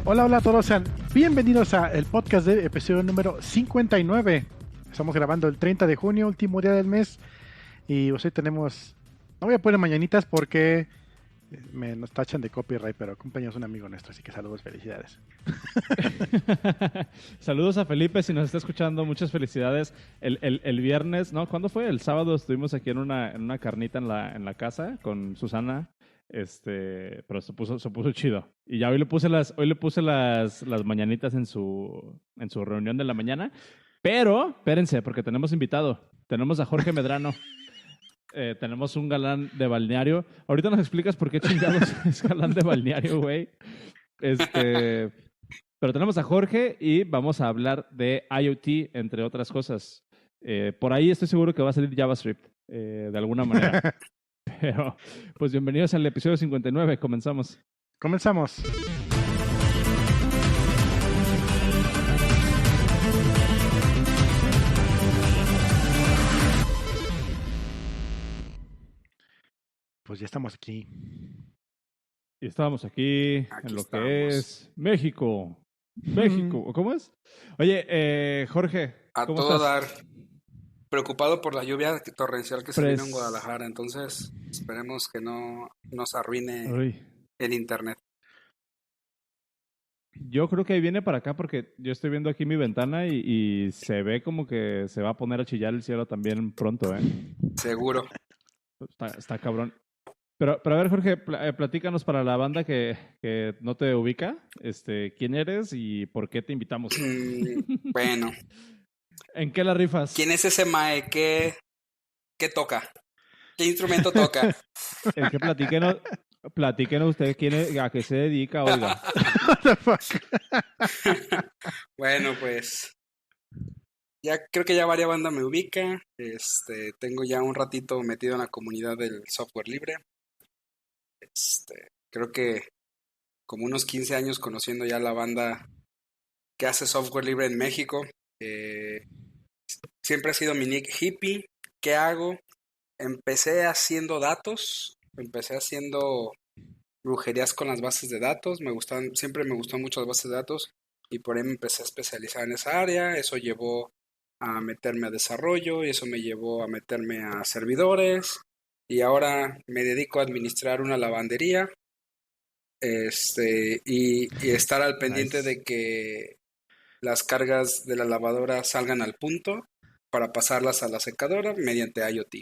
Hola, hola a todos, sean bienvenidos a el podcast de episodio número 59. Estamos grabando el 30 de junio, último día del mes, y hoy tenemos... No voy a poner mañanitas porque nos tachan de copyright, pero cumpleaños un amigo nuestro, así que saludos, felicidades. Saludos a Felipe, si nos está escuchando, muchas felicidades. El viernes, ¿no? ¿Cuándo fue? El sábado estuvimos aquí en una carnita en la casa con Susana. Pero se puso chido. Y ya hoy le puse las mañanitas en su reunión de la mañana. Pero, espérense, porque tenemos invitado. Tenemos a Jorge Medrano. Tenemos un galán de balneario. Ahorita nos explicas por qué chingados es galán de balneario, güey. Pero tenemos a Jorge y vamos a hablar de IoT, entre otras cosas. Por ahí estoy seguro que va a salir JavaScript, de alguna manera. Pero, pues bienvenidos al episodio 59. Comenzamos. Comenzamos. Pues ya estamos aquí. Y estábamos aquí en lo que es México. México, ¿cómo es? Oye, Jorge, A ¿cómo todo estás? dar. Preocupado por la lluvia torrencial que se vino en Guadalajara, entonces esperemos que no nos arruine Uy. el internet. Yo creo que ahí viene para acá porque yo estoy viendo aquí mi ventana y se ve como que se va a poner a chillar el cielo también pronto, ¿eh? Seguro. Está cabrón. Pero a ver, Jorge, platícanos para la banda que no te ubica, ¿quién eres y por qué te invitamos? Bueno. ¿En qué la rifas? ¿Quién es ese mae? ¿Qué toca? ¿Qué instrumento toca? El que platíquenos usted a qué se dedica, oiga. What the fuck? Bueno, pues ya creo que ya varias bandas me ubica. Tengo ya un ratito metido en la comunidad del software libre. Creo que como unos 15 años conociendo ya la banda que hace software libre en México. Siempre ha sido mi nick hippie. ¿Qué hago? Empecé haciendo datos, empecé haciendo brujerías con las bases de datos. Siempre me gustan mucho las bases de datos y por ahí me empecé a especializar en esa área. Eso llevó a meterme a desarrollo y eso me llevó a meterme a servidores y ahora me dedico a administrar una lavandería y estar al pendiente Nice. de que las cargas de la lavadora salgan al punto para pasarlas a la secadora mediante IoT.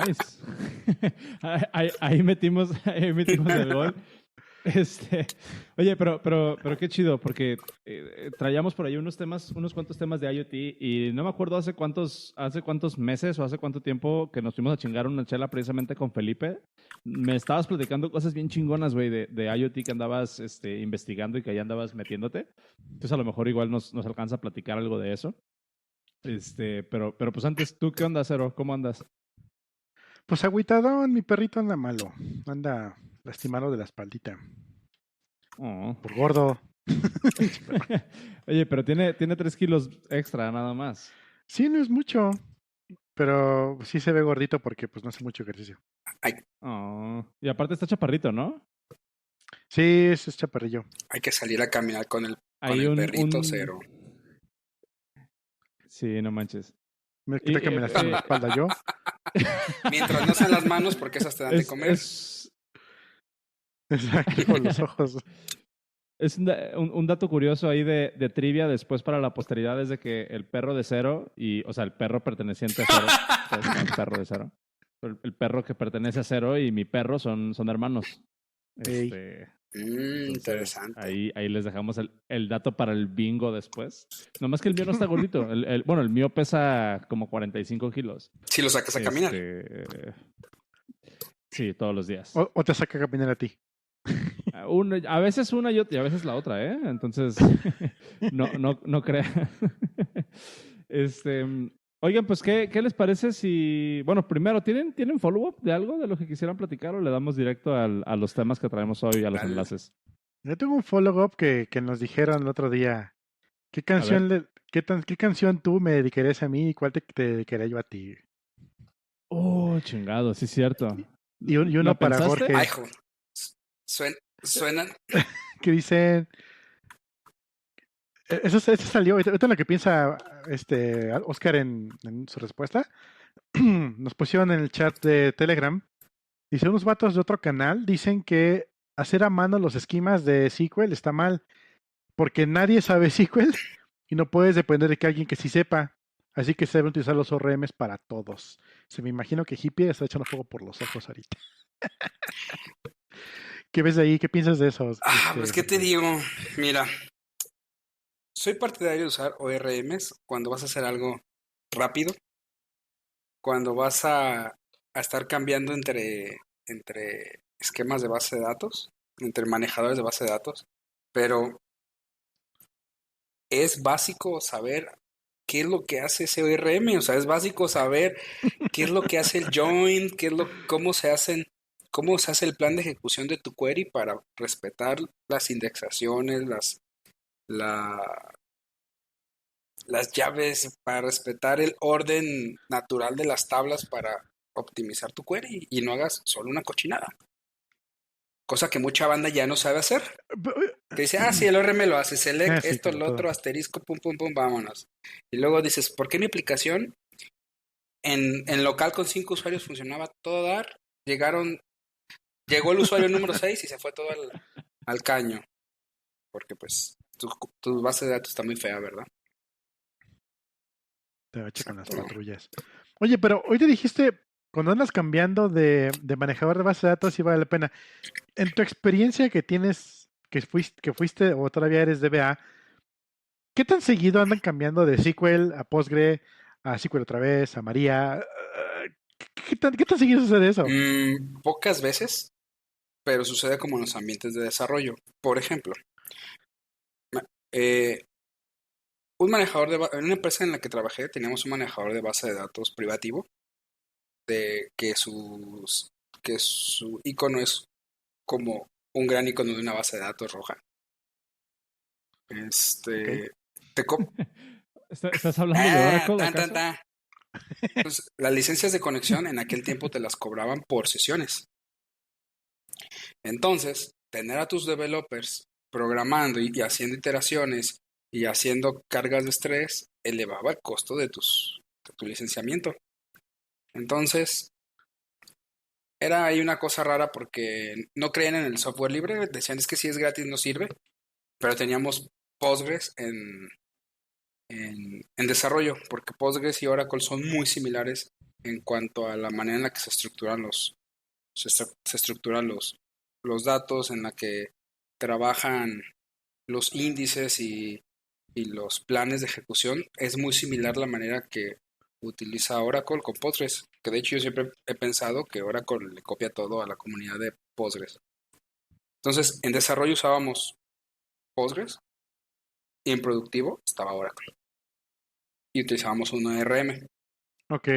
Nice. ahí metimos el gol. Oye, pero qué chido, porque traíamos por ahí unos cuantos temas de IoT y no me acuerdo hace cuántos meses o hace cuánto tiempo que nos fuimos a chingar una chela precisamente con Felipe. Me estabas platicando cosas bien chingonas, güey, de IoT que andabas investigando y que ahí andabas metiéndote. Entonces a lo mejor igual nos alcanza a platicar algo de eso. Pero pues antes, ¿tú qué onda, Cero? ¿Cómo andas? Pues agüitadón, mi perrito anda malo. Anda lastimado de la espaldita. Oh. Por gordo. Oye, pero tiene 3 kilos extra nada más. Sí, no es mucho. Pero sí se ve gordito porque pues no hace mucho ejercicio. Oh. Y aparte está chaparrito, ¿no? Sí, es chaparrillo. Hay que salir a caminar con el perrito Cero. Sí, no manches. Me quita que me lastime la espalda yo. Mientras no sean las manos, porque esas te dan de comer. Exacto, con los ojos. Es un dato curioso ahí de trivia después para la posteridad es de que el perro de Cero o sea, el perro perteneciente a Cero, el perro de Cero, el perro que pertenece a Cero y mi perro son hermanos. Interesante. Ahí les dejamos el dato para el bingo después. Nomás que el mío no está gordito. Bueno, el mío pesa como 45 kilos. Si lo sacas a caminar. Sí, todos los días. O te saca a caminar a ti. A veces una y a veces la otra, ¿eh? Entonces, no crean. Oigan, pues, ¿qué les parece si... Bueno, primero, ¿tienen follow-up de algo de lo que quisieran platicar o le damos directo a los temas que traemos hoy, a los enlaces? Yo tengo un follow-up que nos dijeron el otro día. ¿Qué canción ¿Qué canción tú me dedicarías a mí y cuál te dedicaría yo a ti? Oh, chingado, sí es cierto. Y uno para pensaste? Jorge. Ay, Suenan. que dicen... Eso salió, ahorita lo que piensa Oscar en su respuesta, nos pusieron en el chat de Telegram, dice unos vatos de otro canal, dicen que hacer a mano los esquemas de SQL está mal, porque nadie sabe SQL y no puedes depender de que alguien que sí sepa, así que se deben utilizar los ORMs para todos. Se me imagino que Hippie está echando fuego por los ojos ahorita. ¿Qué ves de ahí? ¿Qué piensas de eso? Pues qué te digo, mira, soy partidario de usar ORMs cuando vas a hacer algo rápido, cuando vas a estar cambiando entre esquemas de base de datos, entre manejadores de base de datos, pero es básico saber qué es lo que hace ese ORM, o sea, es básico saber qué es lo que hace el join, cómo se hace el plan de ejecución de tu query para respetar las indexaciones, las llaves, para respetar el orden natural de las tablas para optimizar tu query y no hagas solo una cochinada. Cosa que mucha banda ya no sabe hacer. Que dice, sí, el ORM lo hace, select sí, esto, lo otro, asterisco, pum, pum, pum, vámonos. Y luego dices, ¿por qué mi aplicación en local con 5 usuarios funcionaba todo dar? Llegó el usuario número 6 y se fue todo al caño. Porque pues tu base de datos está muy fea, ¿verdad? Te va a echar con las patrullas. Oye, pero hoy te dijiste, cuando andas cambiando de manejador de base de datos, sí vale la pena. En tu experiencia que tienes, que fuiste o todavía eres DBA, ¿qué tan seguido andan cambiando de SQL a Postgre, a SQL otra vez, a María? ¿Qué tan seguido sucede eso? Pocas veces, pero sucede como en los ambientes de desarrollo. Por ejemplo, un manejador en una empresa en la que trabajé teníamos un manejador de base de datos privativo que su icono es como un gran icono de una base de datos roja. Okay. ¿Estás hablando de Oracle, acaso? Entonces, las licencias de conexión en aquel tiempo te las cobraban por sesiones. Entonces, tener a tus developers programando y haciendo iteraciones y haciendo cargas de estrés elevaba el costo de tu licenciamiento. Entonces, era ahí una cosa rara porque no creían en el software libre, decían es que si es gratis no sirve, pero teníamos Postgres en desarrollo, porque Postgres y Oracle son muy similares en cuanto a la manera en la que se estructuran los datos, en la que trabajan los índices y los planes de ejecución. Es muy similar la manera que utiliza Oracle con Postgres, que de hecho yo siempre he pensado que Oracle le copia todo a la comunidad de Postgres. Entonces, en desarrollo usábamos Postgres y en productivo estaba Oracle. Y utilizábamos un ORM. Ok.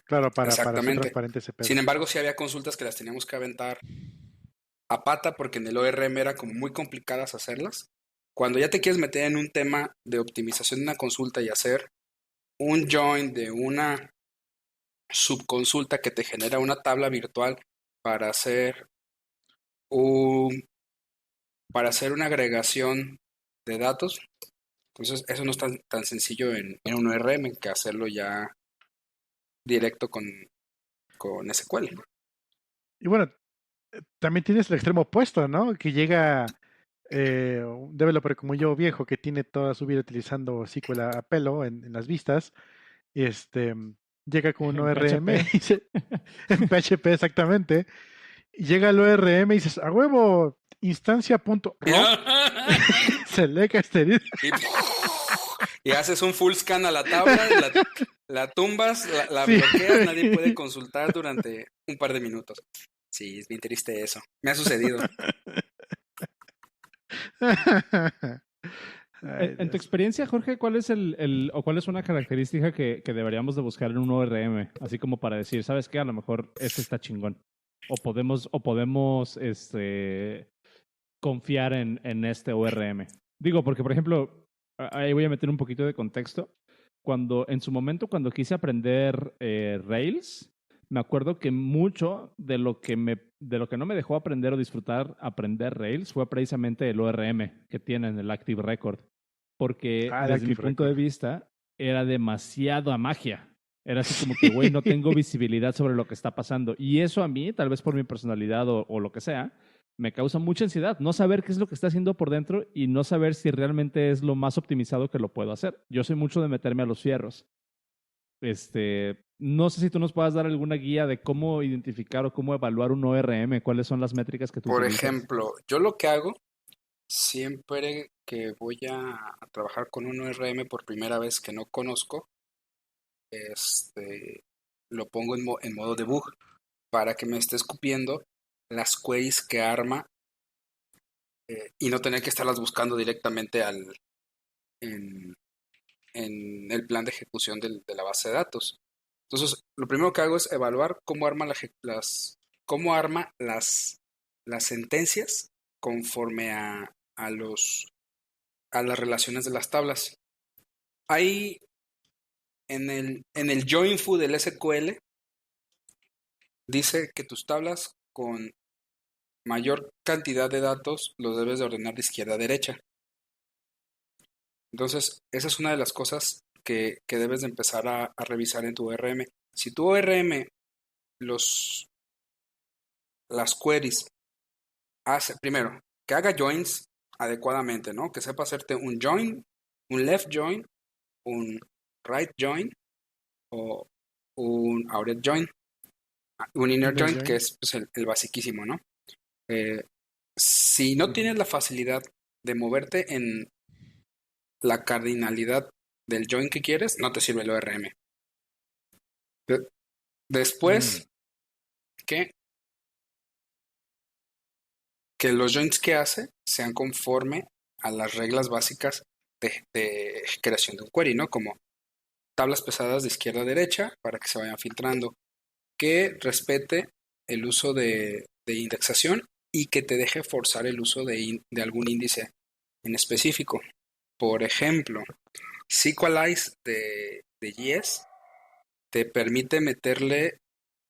Claro, para ser Exactamente. transparente ese pedo. Sin embargo, sí había consultas que las teníamos que aventar a pata porque en el ORM era como muy complicadas hacerlas. Cuando ya te quieres meter en un tema de optimización de una consulta y hacer un join de una subconsulta que te genera una tabla virtual para hacer una agregación de datos, entonces eso no es tan sencillo en un ORM que hacerlo ya directo con SQL. Y bueno, también tienes el extremo opuesto, ¿no? Que llega un developer como yo, viejo, que tiene toda su vida utilizando SQL a pelo en las vistas, llega con un En ORM PHP. y en PHP exactamente, y llega al ORM y dices, a huevo, instancia.row, select asterisco. Y haces un full scan a la tabla, la tumbas, la Sí. bloqueas, nadie puede consultar durante un par de minutos. Sí, es bien triste eso. Me ha sucedido. Ay, En tu Dios. experiencia, Jorge, ¿cuál es o cuál es una característica que deberíamos de buscar en un ORM? Así como para decir, ¿sabes qué? A lo mejor este está chingón. O podemos confiar en este ORM. Digo, porque, por ejemplo, ahí voy a meter un poquito de contexto. En su momento, cuando quise aprender Rails, me acuerdo que mucho de lo que no me dejó aprender o disfrutar aprender Rails fue precisamente el ORM que tienen, el Active Record. Porque El desde mi Active punto de Record. vista era demasiado a magia. Era así como que, güey, no tengo visibilidad sobre lo que está pasando. Y eso a mí, tal vez por mi personalidad o lo que sea, me causa mucha ansiedad. No saber qué es lo que está haciendo por dentro y no saber si realmente es lo más optimizado que lo puedo hacer. Yo soy mucho de meterme a los fierros. No sé si tú nos puedas dar alguna guía de cómo identificar o cómo evaluar un ORM, cuáles son las métricas que tú Por utilizas. ejemplo, yo lo que hago siempre que voy a trabajar con un ORM por primera vez que no conozco, este, lo pongo en modo debug para que me esté escupiendo las queries que arma y no tener que estarlas buscando directamente en, en el plan de ejecución de la base de datos. Entonces, lo primero que hago es evaluar cómo arma, cómo arma las sentencias conforme a las relaciones de las tablas. Hay en el join-fu del SQL dice que tus tablas con mayor cantidad de datos los debes de ordenar de izquierda a derecha. Entonces, esa es una de las cosas que debes de empezar a revisar en tu ORM. Si tu ORM, las queries, hace, primero, que haga joins adecuadamente, ¿no? Que sepa hacerte un join, un left join, un right join o un outer join, un inner Inner join, que join. es pues, el basiquísimo, ¿no? Eh, si no tienes la facilidad de moverte en la cardinalidad del join que quieres, no te sirve el ORM. De- Mm, Después, que, que los joins que hace sean conforme a las reglas básicas de creación de un query, ¿no? Como tablas pesadas de izquierda a derecha para que se vayan filtrando, que respete el uso de indexación y que te deje forzar el uso de algún índice en específico. Por ejemplo, Sequelize de JS te permite meterle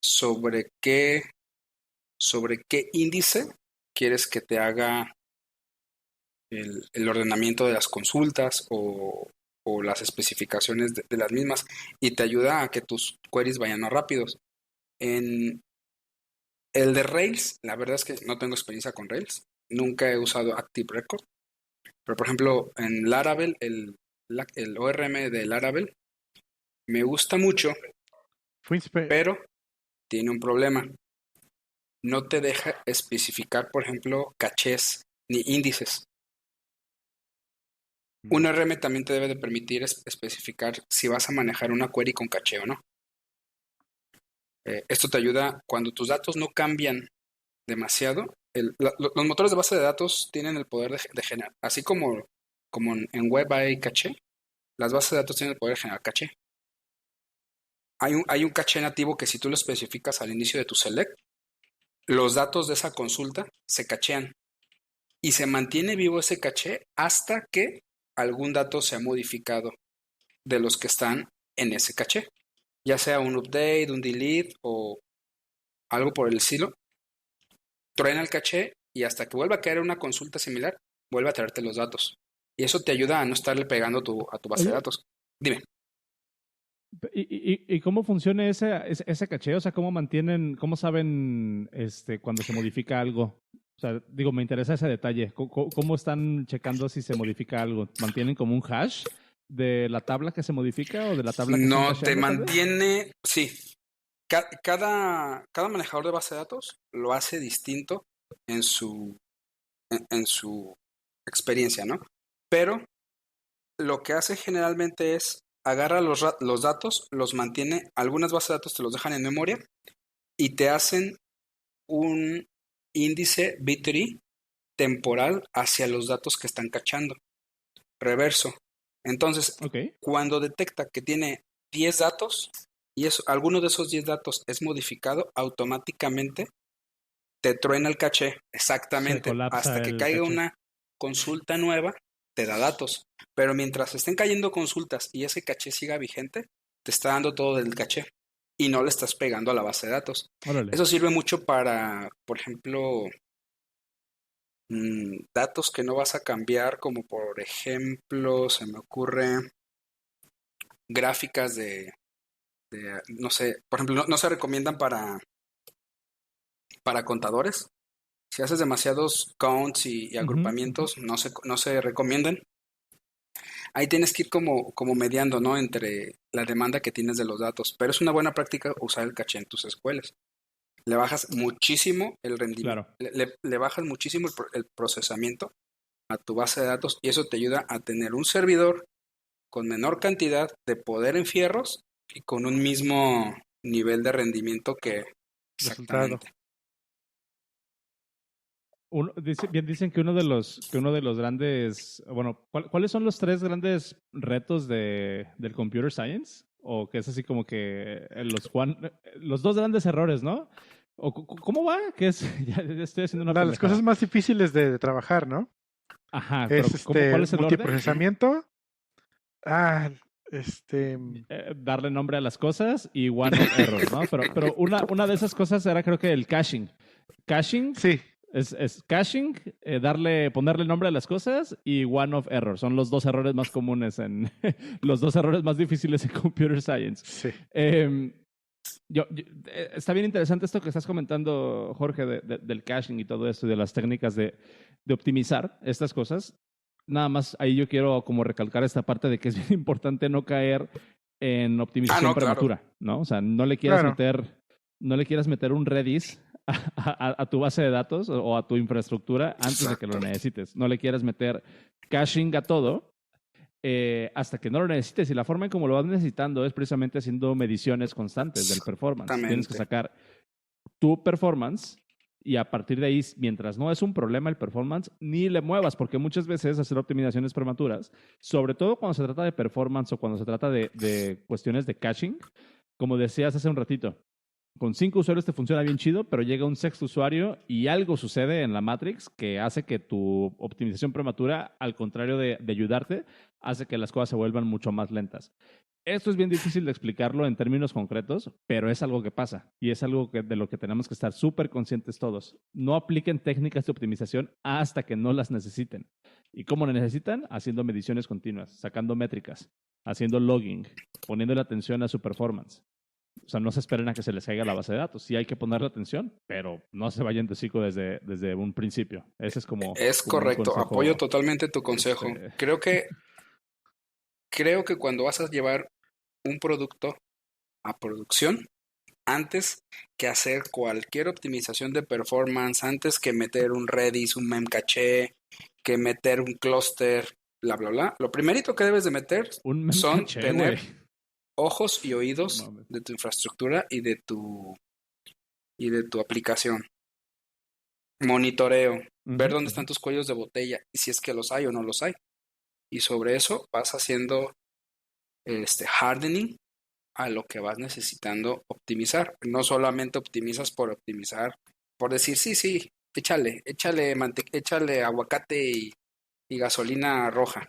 sobre qué, sobre qué índice quieres que te haga el ordenamiento de las consultas o las especificaciones de las mismas y te ayuda a que tus queries vayan más rápidos. En el de Rails, la verdad es que no tengo experiencia con Rails, nunca he usado Active Record, pero por ejemplo en Laravel, el ORM de Laravel me gusta mucho, Fue inspe- pero tiene un problema. No te deja especificar, por ejemplo, cachés ni índices. Un ORM también te debe de permitir especificar si vas a manejar una query con caché o no. Esto te ayuda cuando tus datos no cambian demasiado. Los motores de base de datos tienen el poder de generar, así como en web hay caché, las bases de datos tienen el poder de generar caché. Hay un caché nativo que si tú lo especificas al inicio de tu select, los datos de esa consulta se cachean y se mantiene vivo ese caché hasta que algún dato sea modificado de los que están en ese caché, ya sea un update, un delete o algo por el estilo, truena el caché y hasta que vuelva a caer una consulta similar, vuelve a traerte los datos. Y eso te ayuda a no estarle pegando a tu base de Oye, datos. Dime. ¿y cómo funciona ese caché? O sea, ¿cómo mantienen, cómo saben cuando se modifica algo? O sea, digo, me interesa ese detalle. ¿Cómo están checando si se modifica algo? ¿Mantienen como un hash de la tabla que se modifica o de la tabla que están No te cacheando, tal vez? mantiene, sí, cada manejador de base de datos lo hace distinto en su experiencia, ¿no? Pero lo que hace generalmente es agarra los datos, los mantiene, algunas bases de datos te los dejan en memoria y te hacen un índice bit.ly temporal hacia los datos que están cachando, reverso. Entonces, Ok. cuando detecta que tiene 10 datos y alguno de esos 10 datos es modificado, automáticamente te truena el caché, Se exactamente, hasta colapsa que el caiga caché. una consulta nueva, te da datos. Pero mientras estén cayendo consultas y ese caché siga vigente, te está dando todo el caché. y no le estás pegando a la base de datos. Órale. Eso sirve mucho para, por ejemplo, datos que no vas a cambiar, como por ejemplo, se me ocurre gráficas no sé, por ejemplo, no se recomiendan para contadores. Si haces demasiados counts y agrupamientos, no se recomiendan. Ahí tienes que ir como mediando, ¿no? Entre la demanda que tienes de los datos. Pero es una buena práctica usar el caché en tus escuelas. Le bajas muchísimo el rendimiento. Claro. Le bajas muchísimo el procesamiento a tu base de datos y eso te ayuda a tener un servidor con menor cantidad de poder en fierros y con un mismo nivel de rendimiento que Resultado. exactamente. Bien dicen que uno de los grandes, bueno, ¿cuáles son los 3 grandes retos del computer science? O que es así como que los 2 grandes errores, ¿no? O, ¿cómo va? Que es, ya estoy haciendo una Las cosas más difíciles de trabajar, ¿no? Ajá, Es pero ¿cuál es el orden? multiprocesamiento. Darle nombre a las cosas y one-off errors, ¿no? Pero una de esas cosas era creo que el caching. Caching Sí. es caching, ponerle nombre a las cosas y one-off error. Son los 2 errores más comunes los 2 errores más difíciles en computer science. Sí. Está bien interesante esto que estás comentando, Jorge, del caching y todo esto y de las técnicas de optimizar estas cosas. Nada más ahí yo quiero como recalcar esta parte de que es bien importante no caer en optimización prematura, claro. ¿No? O sea, no le quieras meter un Redis a tu base de datos o a tu infraestructura antes de que lo necesites. No le quieras meter caching a todo hasta que no lo necesites. Y la forma en cómo lo vas necesitando es precisamente haciendo mediciones constantes del performance. Tienes que sacar tu performance y a partir de ahí, mientras no es un problema el performance, ni le muevas, porque muchas veces hacer optimizaciones prematuras, sobre todo cuando se trata de performance o cuando se trata de cuestiones de caching, como decías hace un ratito, con 5 usuarios te funciona bien chido, pero llega un sexto usuario y algo sucede en la Matrix que hace que tu optimización prematura, al contrario de ayudarte, hace que las cosas se vuelvan mucho más lentas. Esto es bien difícil de explicarlo en términos concretos, pero es algo que pasa y es algo de lo que tenemos que estar súper conscientes todos. No apliquen técnicas de optimización hasta que no las necesiten. ¿Y cómo lo necesitan? Haciendo mediciones continuas, sacando métricas, haciendo logging, poniéndole atención a su performance. O sea, no se esperen a que se les caiga la base de datos. Sí hay que ponerle atención, pero no se vayan de hocico desde un principio. Ese es como... Es correcto, apoyo totalmente tu consejo. Creo que cuando vas a llevar un producto a producción, antes que hacer cualquier optimización de performance, antes que meter un Redis, un memcache, que meter un clúster, bla, bla, bla, lo primerito que debes de meter son tener ojos y oídos de tu infraestructura y de tu aplicación. Monitoreo, ver dónde están tus cuellos de botella y si es que los hay o no los hay. Y sobre eso vas haciendo hardening a lo que vas necesitando optimizar. No solamente optimizas por optimizar, por decir, sí, échale aguacate y gasolina roja.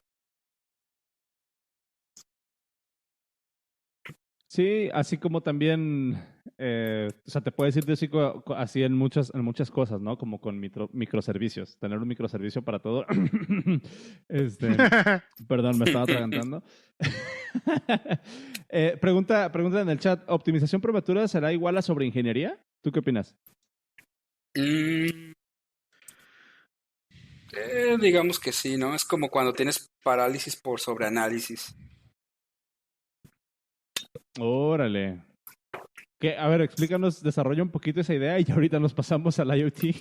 Sí, así como también, o sea, te puedes ir de hocico así en muchas cosas, ¿no? Como con microservicios, tener un microservicio para todo. Perdón, me estaba atragantando. Pregunta en el chat, ¿optimización prematura será igual a sobreingeniería? ¿Tú qué opinas? Digamos que sí, ¿no? Es como cuando tienes parálisis por sobreanálisis. Órale. A ver, explícanos, desarrolla un poquito esa idea y ahorita nos pasamos al IoT.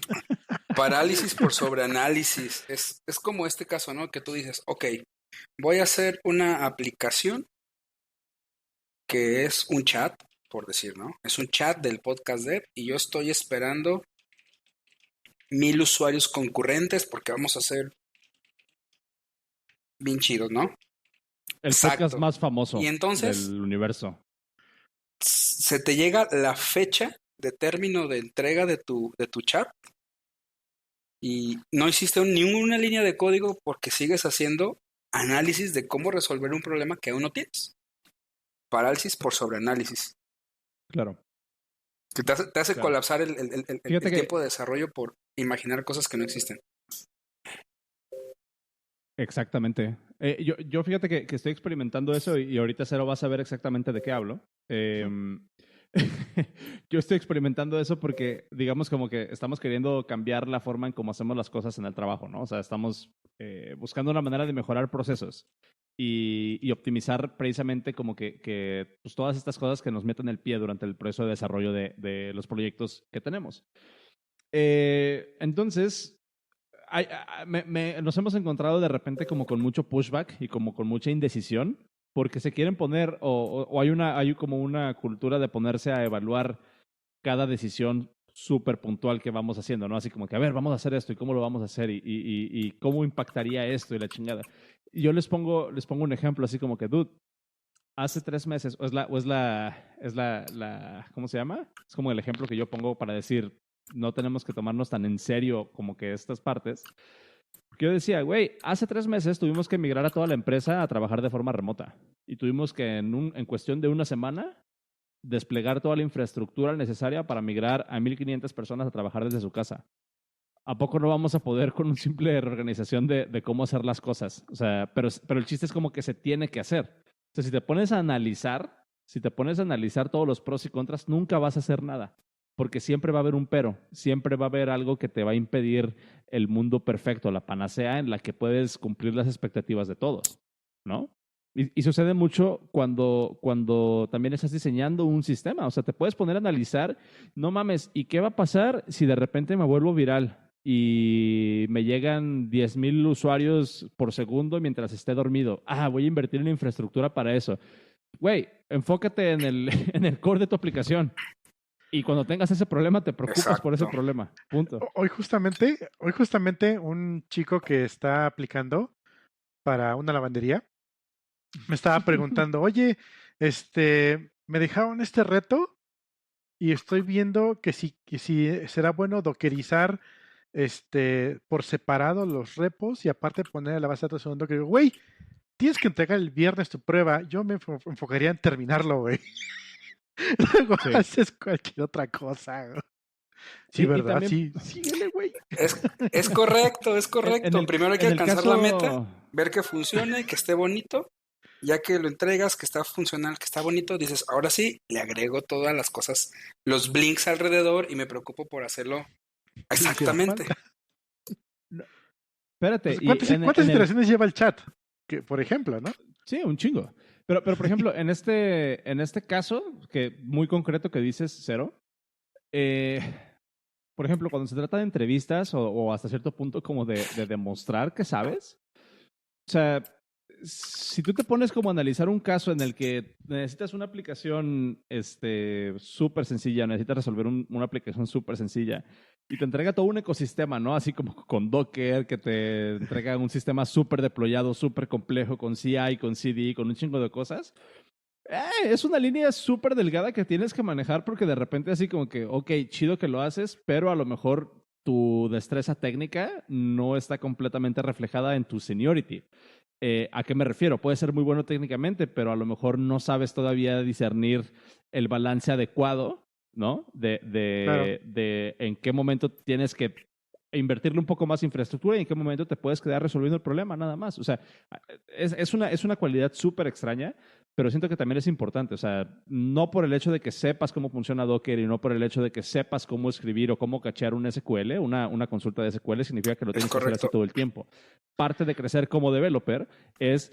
Parálisis por sobreanálisis. Es como este caso, ¿no? Que tú dices, ok, voy a hacer una aplicación que es un chat, por decir, ¿no? Es un chat del podcast dev y yo estoy esperando 1000 usuarios concurrentes porque vamos a hacer bien chidos, ¿no? El podcast más famoso y entonces, del universo. Se te llega la fecha de término de entrega de tu chat y no hiciste ninguna línea de código porque sigues haciendo análisis de cómo resolver un problema que aún no tienes. Parálisis por sobreanálisis. Claro. Que te hace Claro. colapsar el Fíjate que tiempo de desarrollo por imaginar cosas que no existen. exactamente. Yo fíjate que estoy experimentando eso y ahorita Cero va a saber exactamente de qué hablo. Yo estoy experimentando eso porque, digamos, como que estamos queriendo cambiar la forma en cómo hacemos las cosas en el trabajo, ¿no? O sea, estamos buscando una manera de mejorar procesos y optimizar precisamente como que pues, todas estas cosas que nos meten el pie durante el proceso de desarrollo de los proyectos que tenemos. Entonces, nos hemos encontrado de repente como con mucho pushback y como con mucha indecisión porque se quieren poner o hay como una cultura de ponerse a evaluar cada decisión súper puntual que vamos haciendo, ¿no? Así como que, a ver, vamos a hacer esto y cómo lo vamos a hacer y cómo impactaría esto y la chingada. Y yo les pongo un ejemplo así como que, dude, hace 3 meses, ¿cómo se llama? Es como el ejemplo que yo pongo para decir, no tenemos que tomarnos tan en serio como que estas partes. Porque yo decía, güey, hace 3 meses tuvimos que migrar a toda la empresa a trabajar de forma remota. Y tuvimos que en cuestión de una semana desplegar toda la infraestructura necesaria para migrar a 1,500 personas a trabajar desde su casa. ¿A poco no vamos a poder con una simple reorganización de cómo hacer las cosas? O sea, pero el chiste es como que se tiene que hacer. O sea, si te pones a analizar todos los pros y contras, nunca vas a hacer nada. Porque siempre va a haber un pero, siempre va a haber algo que te va a impedir el mundo perfecto, la panacea en la que puedes cumplir las expectativas de todos, ¿no? Y sucede mucho cuando también estás diseñando un sistema. O sea, te puedes poner a analizar, no mames, ¿y qué va a pasar si de repente me vuelvo viral y me llegan 10,000 usuarios por segundo mientras esté dormido? Ah, voy a invertir en infraestructura para eso. Güey, enfócate en el core de tu aplicación. Y cuando tengas ese problema, te preocupas por ese Exacto. problema. Punto. Hoy justamente un chico que está aplicando para una lavandería me estaba preguntando, oye, me dejaron este reto y estoy viendo que si será bueno dockerizar por separado los repos y aparte poner la base de datos en un Docker. Güey, tienes que entregar el viernes tu prueba. Yo me enfocaría en terminarlo, güey. Luego Sí. haces cualquier otra cosa, güey. Sí, Y ¿verdad? también Sí, síguele, güey. Es correcto, es correcto. Primero hay que en el alcanzar la meta, caso, ver que funcione, que esté bonito. Ya que lo entregas, que está funcional, que está bonito, dices, ahora sí, le agrego todas las cosas, los blinks alrededor y me preocupo por hacerlo ¿Qué le hiciera exactamente. falta? no, espérate, Pues, y ¿cuántas iteraciones lleva el chat? Que, por ejemplo, ¿no? sí, un chingo. Pero por ejemplo, en este caso, que muy concreto que dices cero, eh, por ejemplo, cuando se trata de entrevistas o hasta cierto punto como de demostrar que sabes, o sea, si tú te pones como a analizar un caso en el que necesitas una aplicación súper sencilla, necesitas resolver una aplicación súper sencilla y te entrega todo un ecosistema, ¿no? Así como con Docker, que te entrega un sistema súper deployado, súper complejo, con CI, con CD, con un chingo de cosas. Es una línea súper delgada que tienes que manejar porque de repente así como que, ok, chido que lo haces, pero a lo mejor tu destreza técnica no está completamente reflejada en tu seniority. ¿A qué me refiero? Puede ser muy bueno técnicamente, pero a lo mejor no sabes todavía discernir el balance adecuado, ¿no? Claro. De en qué momento tienes que invertirle un poco más infraestructura y en qué momento te puedes quedar resolviendo el problema, nada más. O sea, es una cualidad súper extraña, pero siento que también es importante. O sea, no por el hecho de que sepas cómo funciona Docker y no por el hecho de que sepas cómo escribir o cómo cachear un SQL, una consulta de SQL, significa que lo Es tienes que hacer así correcto. todo el tiempo. Parte de crecer como developer es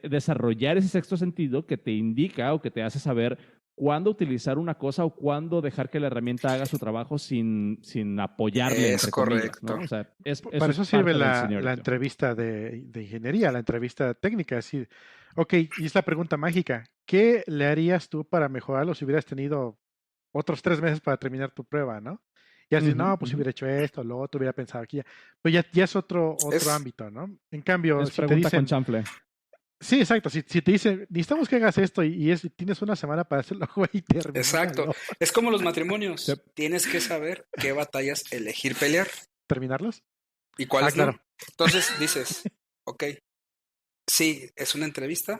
desarrollar ese sexto sentido que te indica o que te hace saber cuándo utilizar una cosa o cuándo dejar que la herramienta haga su trabajo sin apoyarle, Es entre comillas, correcto. ¿no? O sea, eso Para es eso sirve parte del la seniority. entrevista de ingeniería, la entrevista técnica. Así, ok, y es la pregunta mágica. ¿Qué le harías tú para mejorarlo si hubieras tenido otros 3 meses para terminar tu prueba, ¿no? Y así, Ujú, no, pues si ujú. hubiera hecho esto, lo otro, hubiera pensado aquí. Pues ya es otro Es, ámbito, ¿no? En cambio, Es si te pregunta con dicen, chanfle. sí, exacto, si te dicen, necesitamos que hagas esto y tienes una semana para hacerlo, güey, exacto. termínalo. Es como los Sí. matrimonios. Tienes que saber qué batallas elegir pelear ¿Terminarlos? y Ah, cuáles no. claro. Entonces dices, ok, sí, es una entrevista,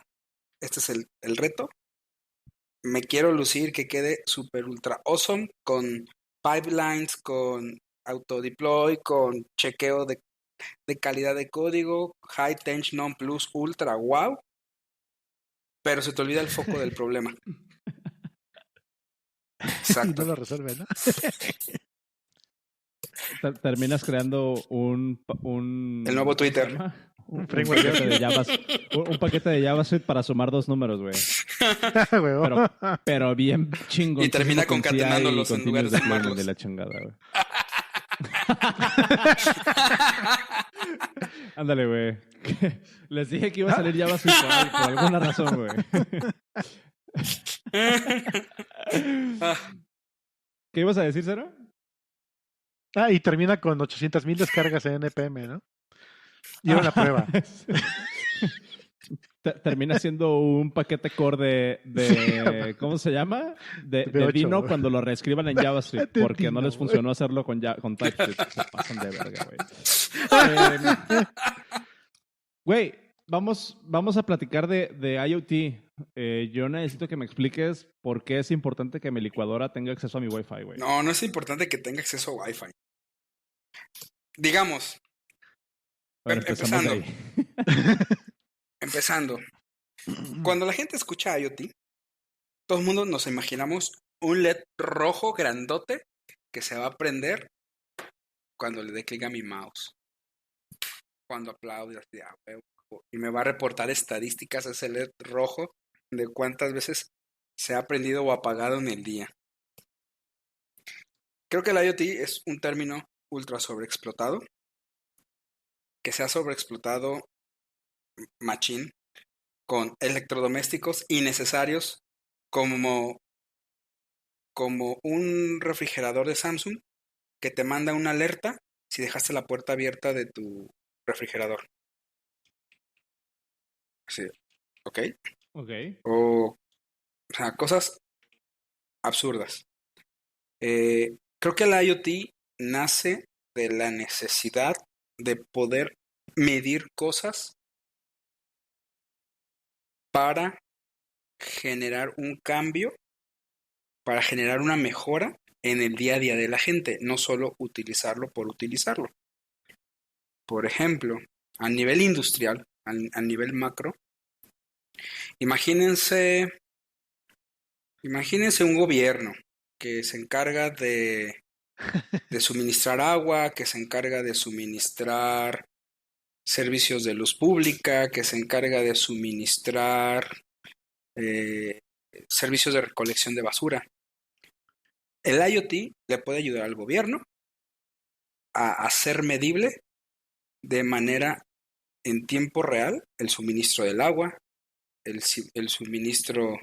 este es el reto, me quiero lucir que quede super ultra awesome con pipelines, con autodeploy, con chequeo de calidad de código, high tension non plus ultra wow, pero se te olvida el foco del problema. Y Exacto. no lo resuelve, ¿no? Terminas creando El nuevo Twitter. ¿cómo se llama? Un framework paquete de un paquete de JavaScript para sumar 2 números, güey. Huevo. Pero bien chingón. Y termina concatenándolos en lugar de sumarlos. De la chingada, güey. Ándale, güey. Les dije que iba a salir JavaScript por alguna razón, güey. ¿Qué ibas a decir, Cero? Y termina con 800,000 descargas en NPM, ¿no? Y era una prueba. Termina siendo un paquete core de ¿cómo se llama? De V8, Dino güey. cuando lo reescriban en JavaScript De porque no Dino, les funcionó hacerlo con TypeScript. Se pasan de verga, güey. Güey, vamos a platicar de IoT. Yo necesito que me expliques por qué es importante que mi licuadora tenga acceso a mi Wi-Fi, güey. No es importante que tenga acceso a Wi-Fi. Digamos, Bueno, empezamos de empezando. Cuando la gente escucha IoT, todo el mundo nos imaginamos un LED rojo grandote que se va a prender cuando le dé clic a mi mouse. Cuando aplaude así, y me va a reportar estadísticas ese LED rojo de cuántas veces se ha prendido o apagado en el día. Creo que el IoT es un término ultra sobreexplotado, que se ha sobreexplotado machín con electrodomésticos innecesarios como un refrigerador de Samsung que te manda una alerta si dejaste la puerta abierta de tu refrigerador. Sí, ¿ok? Ok. O sea, cosas absurdas. Creo que el IoT nace de la necesidad de poder medir cosas para generar un cambio, para generar una mejora en el día a día de la gente, no solo utilizarlo por utilizarlo. Por ejemplo, a nivel industrial, a nivel macro, imagínense un gobierno que se encarga de suministrar agua, que se encarga de suministrar servicios de luz pública, que se encarga de suministrar servicios de recolección de basura. El IoT le puede ayudar al gobierno a hacer medible de manera en tiempo real el suministro del agua, el suministro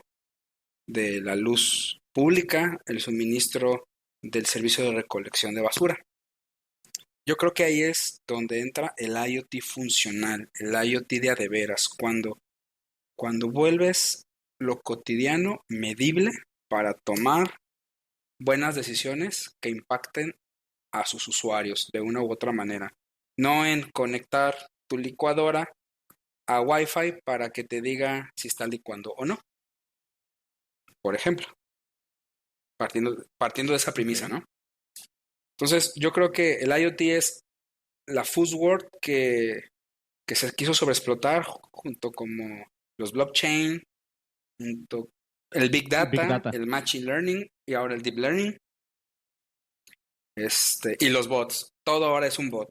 de la luz pública, el suministro del servicio de recolección de basura. Yo creo que ahí es donde entra el IoT funcional, el IoT de a de veras, cuando vuelves lo cotidiano medible para tomar buenas decisiones que impacten a sus usuarios de una u otra manera. No en conectar tu licuadora a Wi-Fi para que te diga si está licuando o no. Por ejemplo, partiendo de esa premisa, ¿no? Entonces, yo creo que el IoT es la fuzzword que se quiso sobreexplotar junto como los blockchain, junto el Big Data, el Machine Learning y ahora el Deep Learning. Y los bots. Todo ahora es un bot.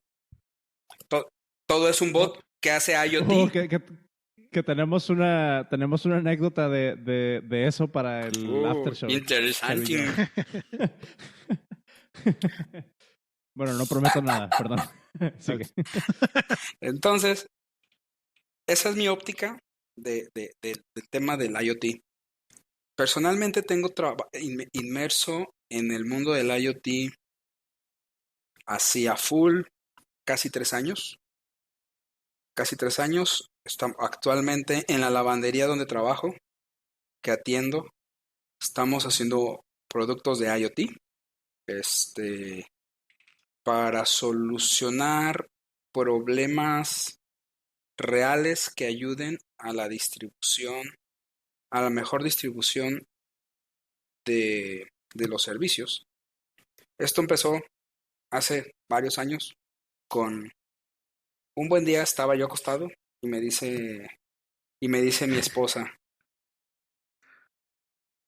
Todo es un bot que hace IoT. Que tenemos una anécdota de eso para el after show. Interesante. Bueno, no prometo nada, perdón. Sigue. Entonces, esa es mi óptica del tema del IoT. Personalmente tengo inmerso en el mundo del IoT así a full casi 3 años. Casi 3 años. Actualmente en la lavandería donde trabajo, que atiendo, estamos haciendo productos de IoT. Para solucionar problemas reales que ayuden a la distribución, a la mejor distribución de los servicios. Esto empezó hace varios años con un buen día estaba yo acostado y me dice mi esposa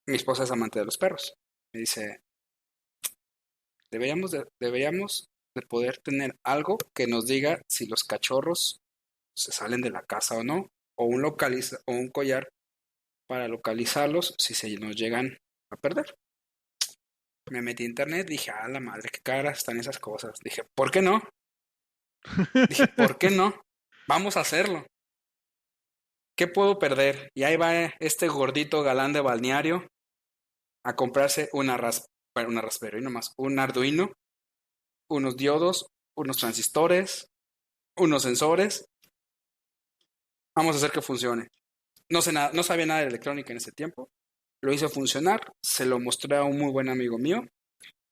es amante de los perros. Me dice, deberíamos de poder tener algo que nos diga si los cachorros se salen de la casa o no, o un collar para localizarlos si se nos llegan a perder. Me metí a internet, dije, la madre, qué caras están esas cosas. Dije, ¿por qué no? Dije, ¿por qué no? Vamos a hacerlo. ¿Qué puedo perder? Y ahí va este gordito galán de balneario a comprarse una Raspberry nomás, un Arduino, unos diodos, unos transistores, unos sensores. Vamos a hacer que funcione. No sé nada, no sabía nada de electrónica en ese tiempo. Lo hice funcionar, se lo mostré a un muy buen amigo mío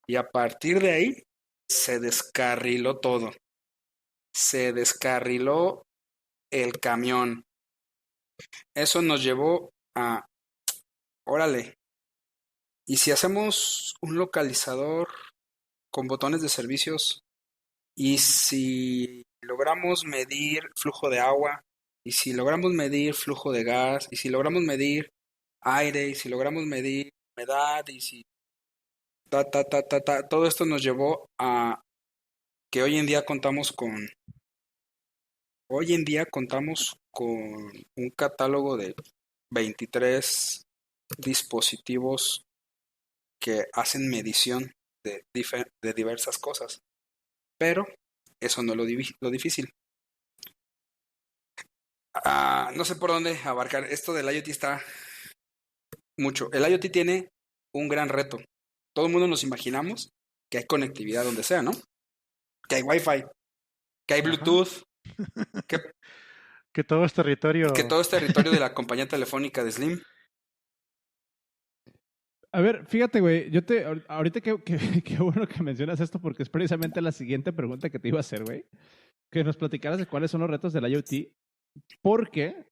y a partir de ahí se descarriló todo. Se descarriló el camión. Eso nos llevó a, órale, ¿y si hacemos un localizador con botones de servicios? ¿Y si logramos medir flujo de agua? ¿Y si logramos medir flujo de gas? ¿Y si logramos medir aire? ¿Y si logramos medir humedad? ¿Y si todo esto nos llevó a que hoy en día contamos con un catálogo de 23 dispositivos que hacen medición de diversas cosas. Pero eso no es lo difícil. No sé por dónde abarcar. Esto del IoT está mucho. El IoT tiene un gran reto. Todo el mundo nos imaginamos que hay conectividad donde sea, ¿no? Que hay Wi-Fi, que hay Bluetooth, que todo es territorio. que todo es territorio de la compañía telefónica de Slim. A ver, fíjate, güey, ahorita qué bueno que mencionas esto porque es precisamente la siguiente pregunta que te iba a hacer, güey. Que nos platicaras de cuáles son los retos del IoT. Porque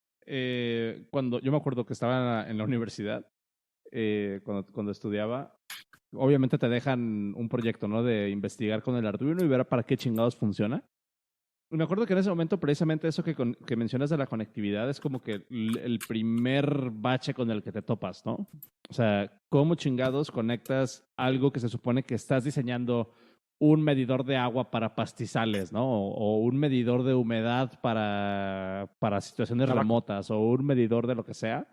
cuando yo me acuerdo que estaba en la universidad, cuando estudiaba, obviamente te dejan un proyecto, ¿no? De investigar con el Arduino y ver para qué chingados funciona. Me acuerdo que en ese momento precisamente eso que mencionas de la conectividad es como que el primer bache con el que te topas, ¿no? O sea, ¿cómo chingados conectas algo que se supone que estás diseñando un medidor de agua para pastizales, ¿no? O un medidor de humedad para situaciones remotas o un medidor de lo que sea?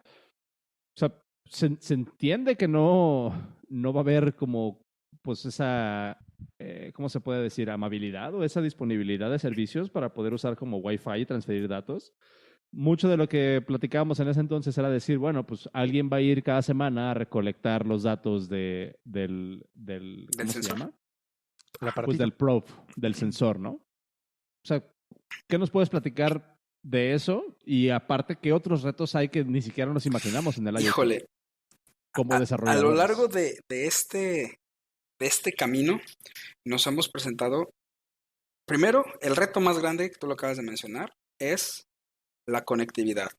O sea, se entiende que no va a haber como pues esa ¿cómo se puede decir? Amabilidad o esa disponibilidad de servicios para poder usar como Wi-Fi y transferir datos. Mucho de lo que platicábamos en ese entonces era decir, bueno, pues alguien va a ir cada semana a recolectar los datos del ¿cómo se llama? Pues del probe, del sensor, ¿no? O sea, ¿qué nos puedes platicar de eso? Y aparte, ¿qué otros retos hay que ni siquiera nos imaginamos en el IoT? Híjole, como desarrolladores. A lo largo de este camino nos hemos presentado, primero, el reto más grande que tú lo acabas de mencionar es la conectividad.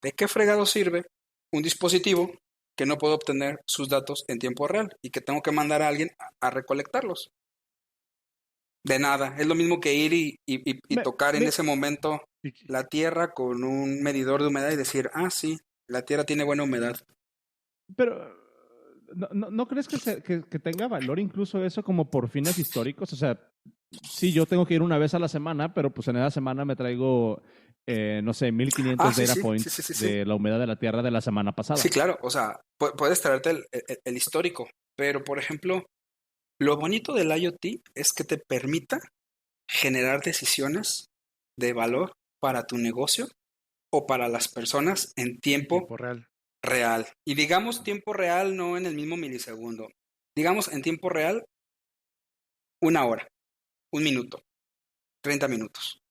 ¿De qué fregado sirve un dispositivo que no puedo obtener sus datos en tiempo real y que tengo que mandar a alguien a recolectarlos? De nada, es lo mismo que ir y tocar en ese momento la tierra con un medidor de humedad y decir, sí, la tierra tiene buena humedad. Pero ¿no crees que tenga valor incluso eso como por fines históricos? O sea, sí, yo tengo que ir una vez a la semana, pero pues en esa semana me traigo, no sé, 1500 data points de la humedad de la tierra de la semana pasada. Sí, claro, o sea, puedes traerte el histórico, pero por ejemplo, lo bonito del IoT es que te permita generar decisiones de valor para tu negocio o para las personas en tiempo real. Y digamos tiempo real no en el mismo milisegundo. Digamos en tiempo real, 1 hora, 1 minuto, 30 minutos.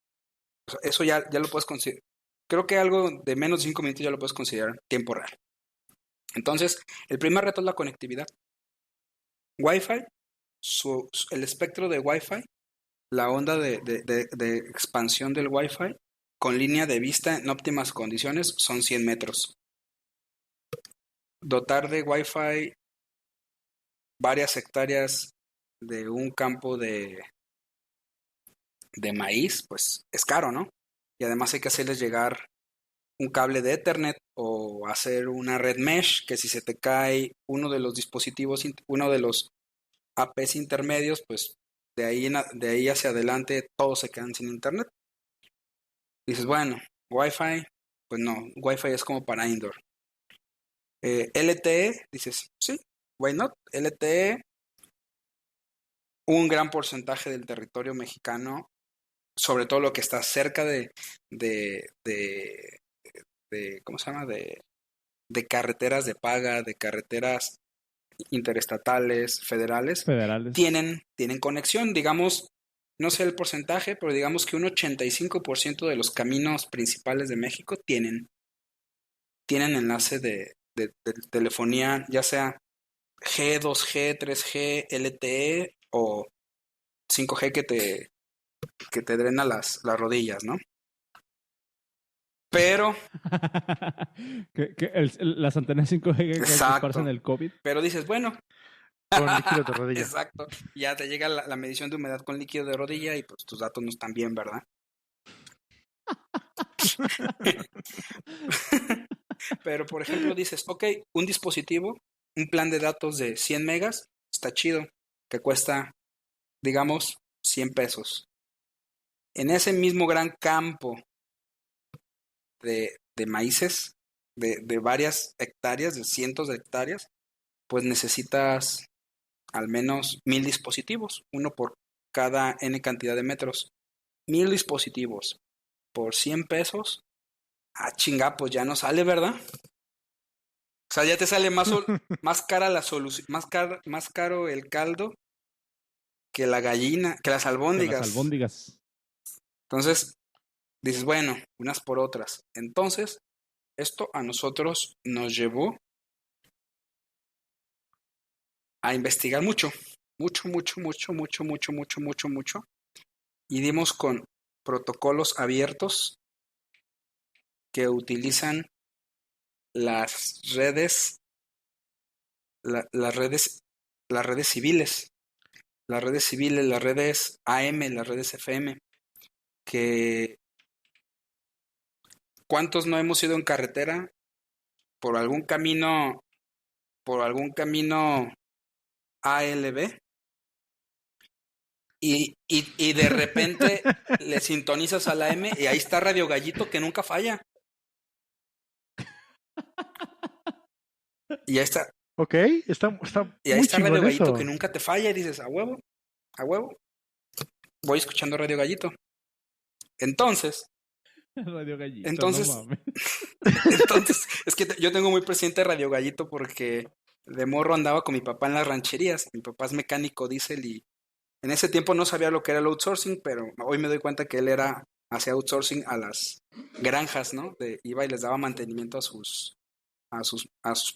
O sea, eso ya lo puedes considerar. Creo que algo de menos de 5 minutos ya lo puedes considerar tiempo real. Entonces, el primer reto es la conectividad. Wi-Fi, el espectro de Wi-Fi, la onda de expansión del Wi-Fi con línea de vista en óptimas condiciones son 100 metros. dotar de Wi-Fi varias hectáreas de un campo de maíz, pues es caro, ¿no? Y además hay que hacerles llegar un cable de Ethernet o hacer una red mesh, que si se te cae uno de los dispositivos, uno de los APs intermedios, pues de ahí hacia adelante todos se quedan sin internet. Dices, bueno, Wi-Fi, pues no, Wi-Fi es como para indoor. LTE, dices, sí, why not? LTE, un gran porcentaje del territorio mexicano, sobre todo lo que está cerca de, de, ¿cómo se llama? De carreteras de paga, de carreteras interestatales, federales, Federales. tienen conexión, digamos, no sé el porcentaje, pero digamos que un 85% de los caminos principales de México tienen enlace de telefonía, ya sea G, 2G, 3G, LTE o 5G que te drena las rodillas, ¿no? Pero, Las antenas 5G que exacto, esparcen el COVID. pero dices, bueno, Con líquido de rodilla. exacto, ya te llega la medición de humedad con líquido de rodilla y pues tus datos no están bien, ¿verdad? Pero, por ejemplo, dices, ok, un dispositivo, un plan de datos de 100 megas, está chido, que cuesta, digamos, 100 pesos. En ese mismo gran campo de maíces, de varias hectáreas, de cientos de hectáreas, pues necesitas al menos 1000 dispositivos, uno por cada N cantidad de metros. 1000 dispositivos por 100 pesos, chinga, pues ya no sale, ¿verdad? O sea, ya te sale más cara la solución, más caro el caldo que la gallina, que las De las albóndigas. albóndigas. Entonces, dices, bueno, unas por otras. Entonces, esto a nosotros nos llevó a investigar mucho, mucho, mucho, mucho, mucho, mucho, mucho, mucho, mucho. Y dimos con protocolos abiertos que utilizan las redes, las redes, las redes civiles, las redes AM, las redes FM, que ¿cuántos no hemos ido en carretera por algún camino, ALB? Y de repente le sintonizas a la M y ahí está Radio Gallito que nunca falla. Y ahí está, Ok, está y ahí muy está Radio chingón Gallito eso. que nunca te falla y dices, a huevo, a huevo. Voy escuchando Radio Gallito. Entonces, Radio Gallito, entonces, no mames. entonces, es que yo tengo muy presente Radio Gallito porque de morro andaba con mi papá en las rancherías. Mi papá es mecánico diésel y en ese tiempo no sabía lo que era el outsourcing, pero hoy me doy cuenta que él hacía outsourcing a las granjas, ¿no? Iba y les daba mantenimiento a sus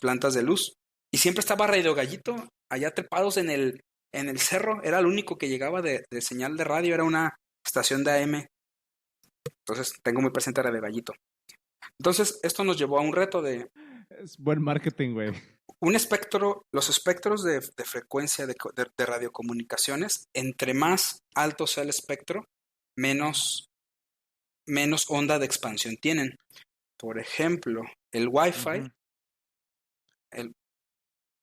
plantas de luz. Y siempre estaba Radio Gallito allá trepados en el cerro. Era el único que llegaba de señal de radio, era una estación de AM. Entonces tengo muy presente Radio Gallito. Entonces esto nos llevó a un reto de Es buen marketing, güey. un espectro, los espectros de frecuencia de radiocomunicaciones, entre más alto sea el espectro, menos onda de expansión tienen. Por ejemplo, el Wi-Fi, Ujú. el,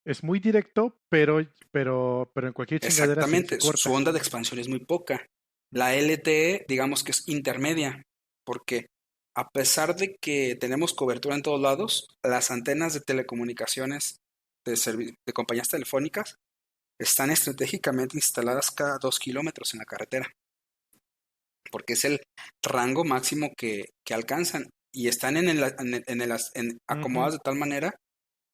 Es muy directo, pero en cualquier chingadera se exactamente, su corta. onda de expansión es muy poca. La LTE, digamos que es intermedia, porque a pesar de que tenemos cobertura en todos lados, las antenas de telecomunicaciones de compañías telefónicas están estratégicamente instaladas cada 2 kilómetros en la carretera, porque es el rango máximo que alcanzan y están acomodadas de tal manera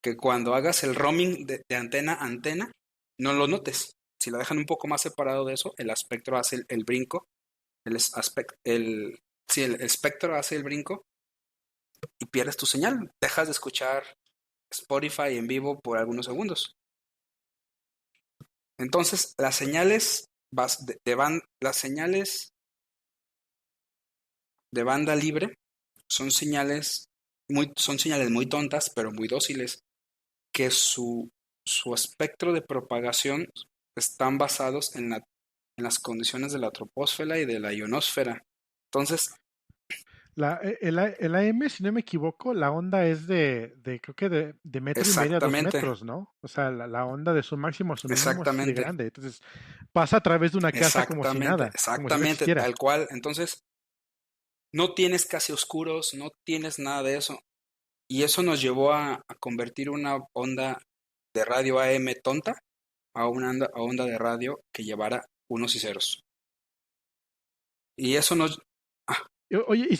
que cuando hagas el roaming de antena a antena, no lo notes. Si la dejan un poco más separado de eso, el espectro hace el brinco, el espectro hace el brinco y pierdes tu señal. Dejas de escuchar Spotify en vivo por algunos segundos. Entonces, las señales de banda libre son señales muy tontas, pero muy dóciles. que su espectro de propagación están basados en las condiciones de la troposfera y de la ionosfera. Entonces, El AM, si no me equivoco, la onda es creo que de metro y medio a dos exactamente, metros, ¿no? O sea, la onda de su máximo a su mínimo es así de exactamente, grande. Entonces, pasa a través de una casa como si exactamente, nada, como si no exactamente, existiera. tal cual. Entonces, no tienes casi oscuros, no tienes nada de eso. Y eso nos llevó a convertir una onda de radio AM tonta a una onda de radio que llevara unos y ceros. Y eso nos... ah, Oye, y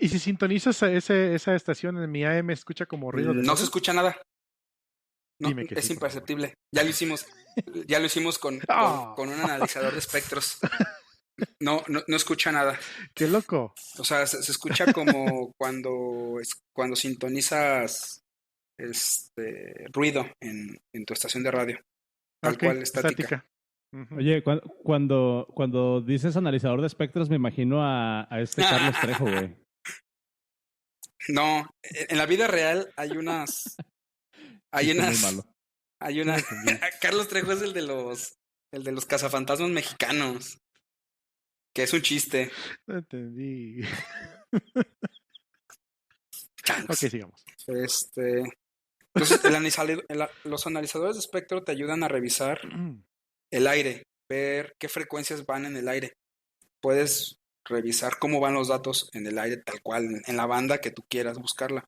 si sintonizas esa estación en mi AM, escucha como ruido de no se ceros? escucha nada, no, Dime que es sí, por favor. imperceptible. Ya lo hicimos ¡Ah! con un analizador de espectros. No escucha nada. ¡Qué loco! O sea, se escucha como cuando sintonizas ruido en tu estación de radio, tal Ok, cual, estática. estática. Ujú. Oye, cuando dices analizador de espectros, me imagino a este Carlos Trejo, güey. No, en la vida real hay Chiste muy unas, malo. hay No una, entendí. Carlos Trejo es el de los cazafantasmas mexicanos, que es un chiste. No entendí. Ok, Changos. sigamos. Entonces, los analizadores de espectro te ayudan a revisar el aire, ver qué frecuencias van en el aire. Puedes revisar cómo van los datos en el aire tal cual, en la banda que tú quieras buscarla.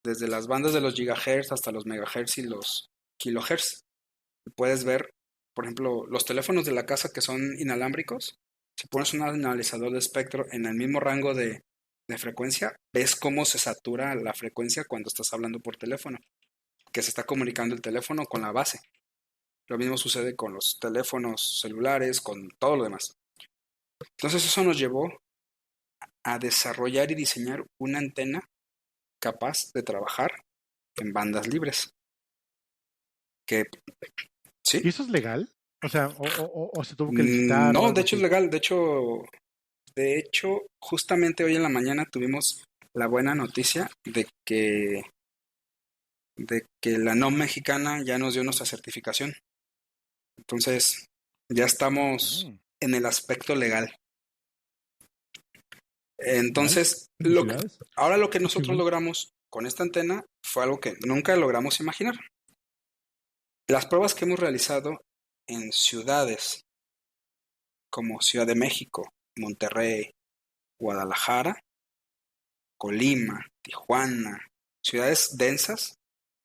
Desde las bandas de los gigahertz hasta los megahertz y los kilohertz. Puedes ver, por ejemplo, los teléfonos de la casa que son inalámbricos. Si pones un analizador de espectro en el mismo rango de frecuencia, ves cómo se satura la frecuencia cuando estás hablando por teléfono, que se está comunicando el teléfono con la base. Lo mismo sucede con los teléfonos celulares, con todo lo demás. Entonces eso nos llevó a desarrollar y diseñar una antena capaz de trabajar en bandas libres. Que, ¿sí? ¿Y eso es legal? O sea, o se tuvo que licitar o No, de algo hecho es así. legal. De hecho, justamente hoy en la mañana tuvimos la buena noticia de que la NOM mexicana ya nos dio nuestra certificación. Entonces, ya estamos Mm, en el aspecto legal. Nice. Entonces, Felicidades. ahora lo que Qué nosotros chingón. logramos con esta antena fue algo que nunca logramos imaginar. Las pruebas que hemos realizado en ciudades como Ciudad de México, Monterrey, Guadalajara, Colima, Tijuana, ciudades densas,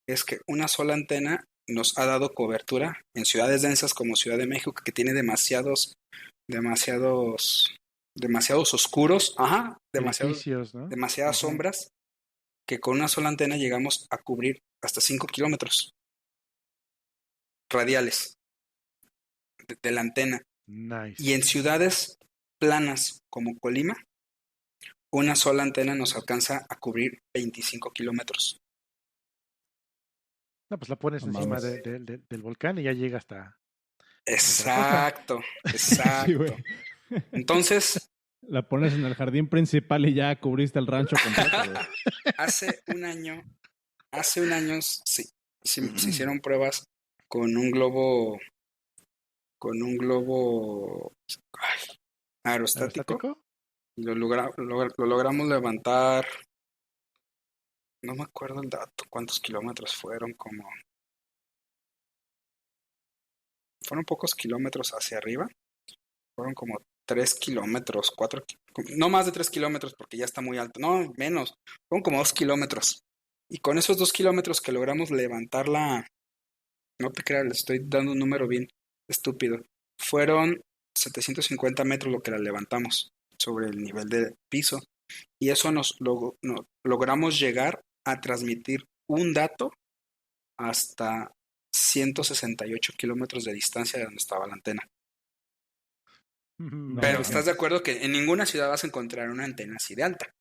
es que una sola antena nos ha dado cobertura en ciudades densas como Ciudad de México, que tiene demasiados, demasiados oscuros, edificios, ¿no? demasiadas Ujú. sombras, que con una sola antena llegamos a cubrir hasta 5 kilómetros radiales de la antena. Y en Nice. ciudades planas como Colima, una sola antena nos alcanza a cubrir 25 kilómetros. No, pues la pones No encima mames. del volcán y ya llega hasta la costa. Exacto, Sí, exacto. güey. Entonces, La pones en el jardín principal y ya cubriste el rancho completo, güey. hace un año, sí, se hicieron pruebas con un globo, ay, aerostático. ¿Aerostático? Lo logramos levantar, no me acuerdo el dato, cuántos kilómetros fueron pocos kilómetros hacia arriba, fueron como 3 kilómetros, no más de 3 kilómetros porque ya está muy alto, no, menos, fueron como 2 kilómetros. Y con esos 2 kilómetros que logramos levantarla, no te creas, le estoy dando un número bien estúpido, fueron 750 metros lo que la levantamos sobre el nivel del piso. Y eso logramos llegar a transmitir un dato hasta 168 kilómetros de distancia de donde estaba la antena. No Pero Verga. estás de mames. acuerdo que en ninguna ciudad vas a encontrar una antena así de alta.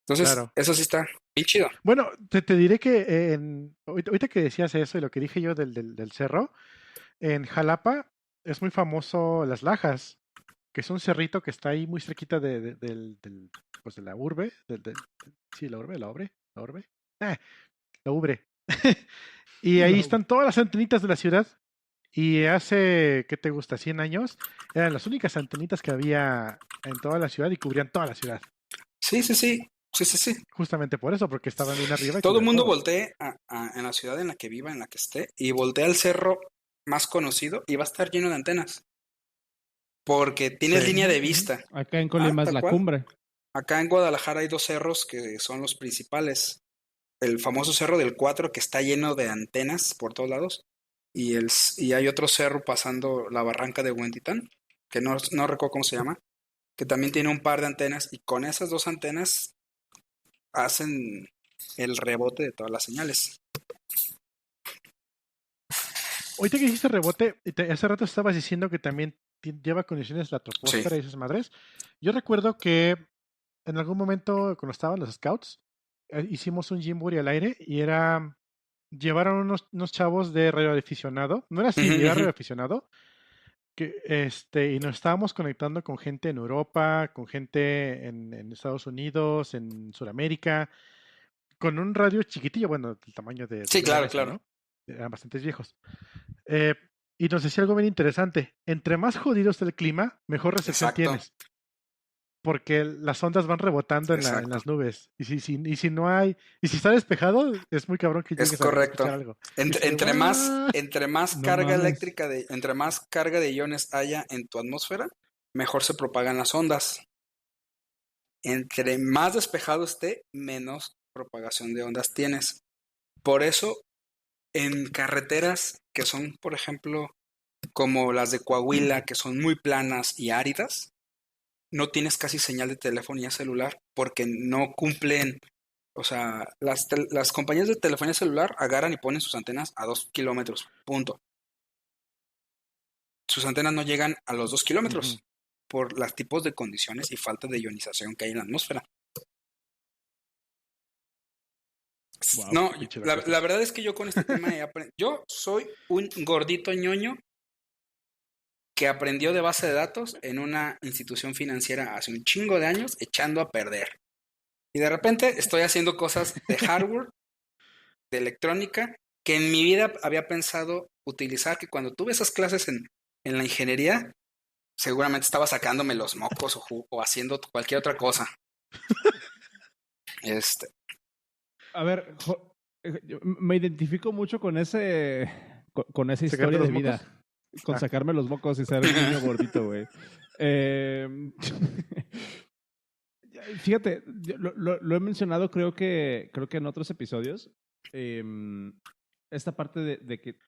Entonces, Claro. eso sí está bien chido. Bueno, te diré que ahorita que decías eso y lo que dije yo del cerro, en Jalapa es muy famoso Las Lajas, que es un cerrito que está ahí muy cerquita pues de la urbe, sí, la urbe, la urbe, la urbe, la ubre. Y ahí No. están todas las antenitas de la ciudad. Y hace, ¿qué te gusta? 100 años. Eran las únicas antenitas que había en toda la ciudad y cubrían toda la ciudad. Sí, sí, sí. Sí, sí, sí. Justamente por eso, porque estaban bien arriba y Todo el cubrían mundo todo. voltee en la ciudad en la que viva, en la que esté, y voltea al cerro más conocido y va a estar lleno de antenas. Porque tienes Sí. línea de Ujú. vista. Acá en Colima es Tal la cual. cumbre. Acá en Guadalajara hay dos cerros que son los principales. El famoso Cerro del Cuatro, que está lleno de antenas por todos lados. Y hay otro cerro pasando la barranca de Huentitán, que no recuerdo cómo se llama, que también tiene un par de antenas. Y con esas dos antenas hacen el rebote de todas las señales. Ahorita que dijiste rebote, hace rato estabas diciendo que también lleva condiciones la Sí. troposfera y esas madres. Yo recuerdo que en algún momento, cuando estaban los scouts, hicimos un Gymboree al aire y era. Llevaron unos chavos de radioaficionado. No era Ujú, civil, era ujú. radioaficionado. Y nos estábamos conectando con gente en Europa, con gente en Estados Unidos, en Sudamérica, con un radio chiquitillo, bueno, del tamaño Sí, de una claro, mesa, claro. ¿no? Eran bastantes viejos. Eh, y nos decía algo bien interesante. Entre más jodido esté el clima, mejor recepción Exacto, tienes. Porque las ondas van rebotando en exacto. las nubes. Y si no hay, y si está despejado, es muy cabrón que Es llegues a correcto. escuchar algo. Y Entre, así de, entre más, "What?". entre más No carga mames. eléctrica entre más carga de iones haya en tu atmósfera, mejor se propagan las ondas. Entre más despejado esté, menos propagación de ondas tienes. Por eso, en carreteras que son, por ejemplo, como las de Coahuila, que son muy planas y áridas, no tienes casi señal de telefonía celular porque no cumplen, o sea, las compañías de telefonía celular agarran y ponen sus antenas a 2 kilómetros, punto. Sus antenas no llegan a los 2 kilómetros Ujú. por los tipos de condiciones y falta de ionización que hay en la atmósfera. Wow, No, qué pinche loco la estás. verdad es que yo con este tema he aprendido. Yo soy un gordito ñoño que aprendió de base de datos en una institución financiera hace un chingo de años echando a perder. Y de repente estoy haciendo cosas de hardware, de electrónica, que en mi vida había pensado utilizar, que cuando tuve esas clases en la ingeniería, seguramente estaba sacándome los mocos o haciendo cualquier otra cosa. Este, A ver, yo me identifico mucho con esa ¿Sacarte historia los de mocos? vida. Con Ah, sacarme los mocos y ser un niño gordito, güey. Eh, fíjate, lo he mencionado creo que en otros episodios. Esta parte de que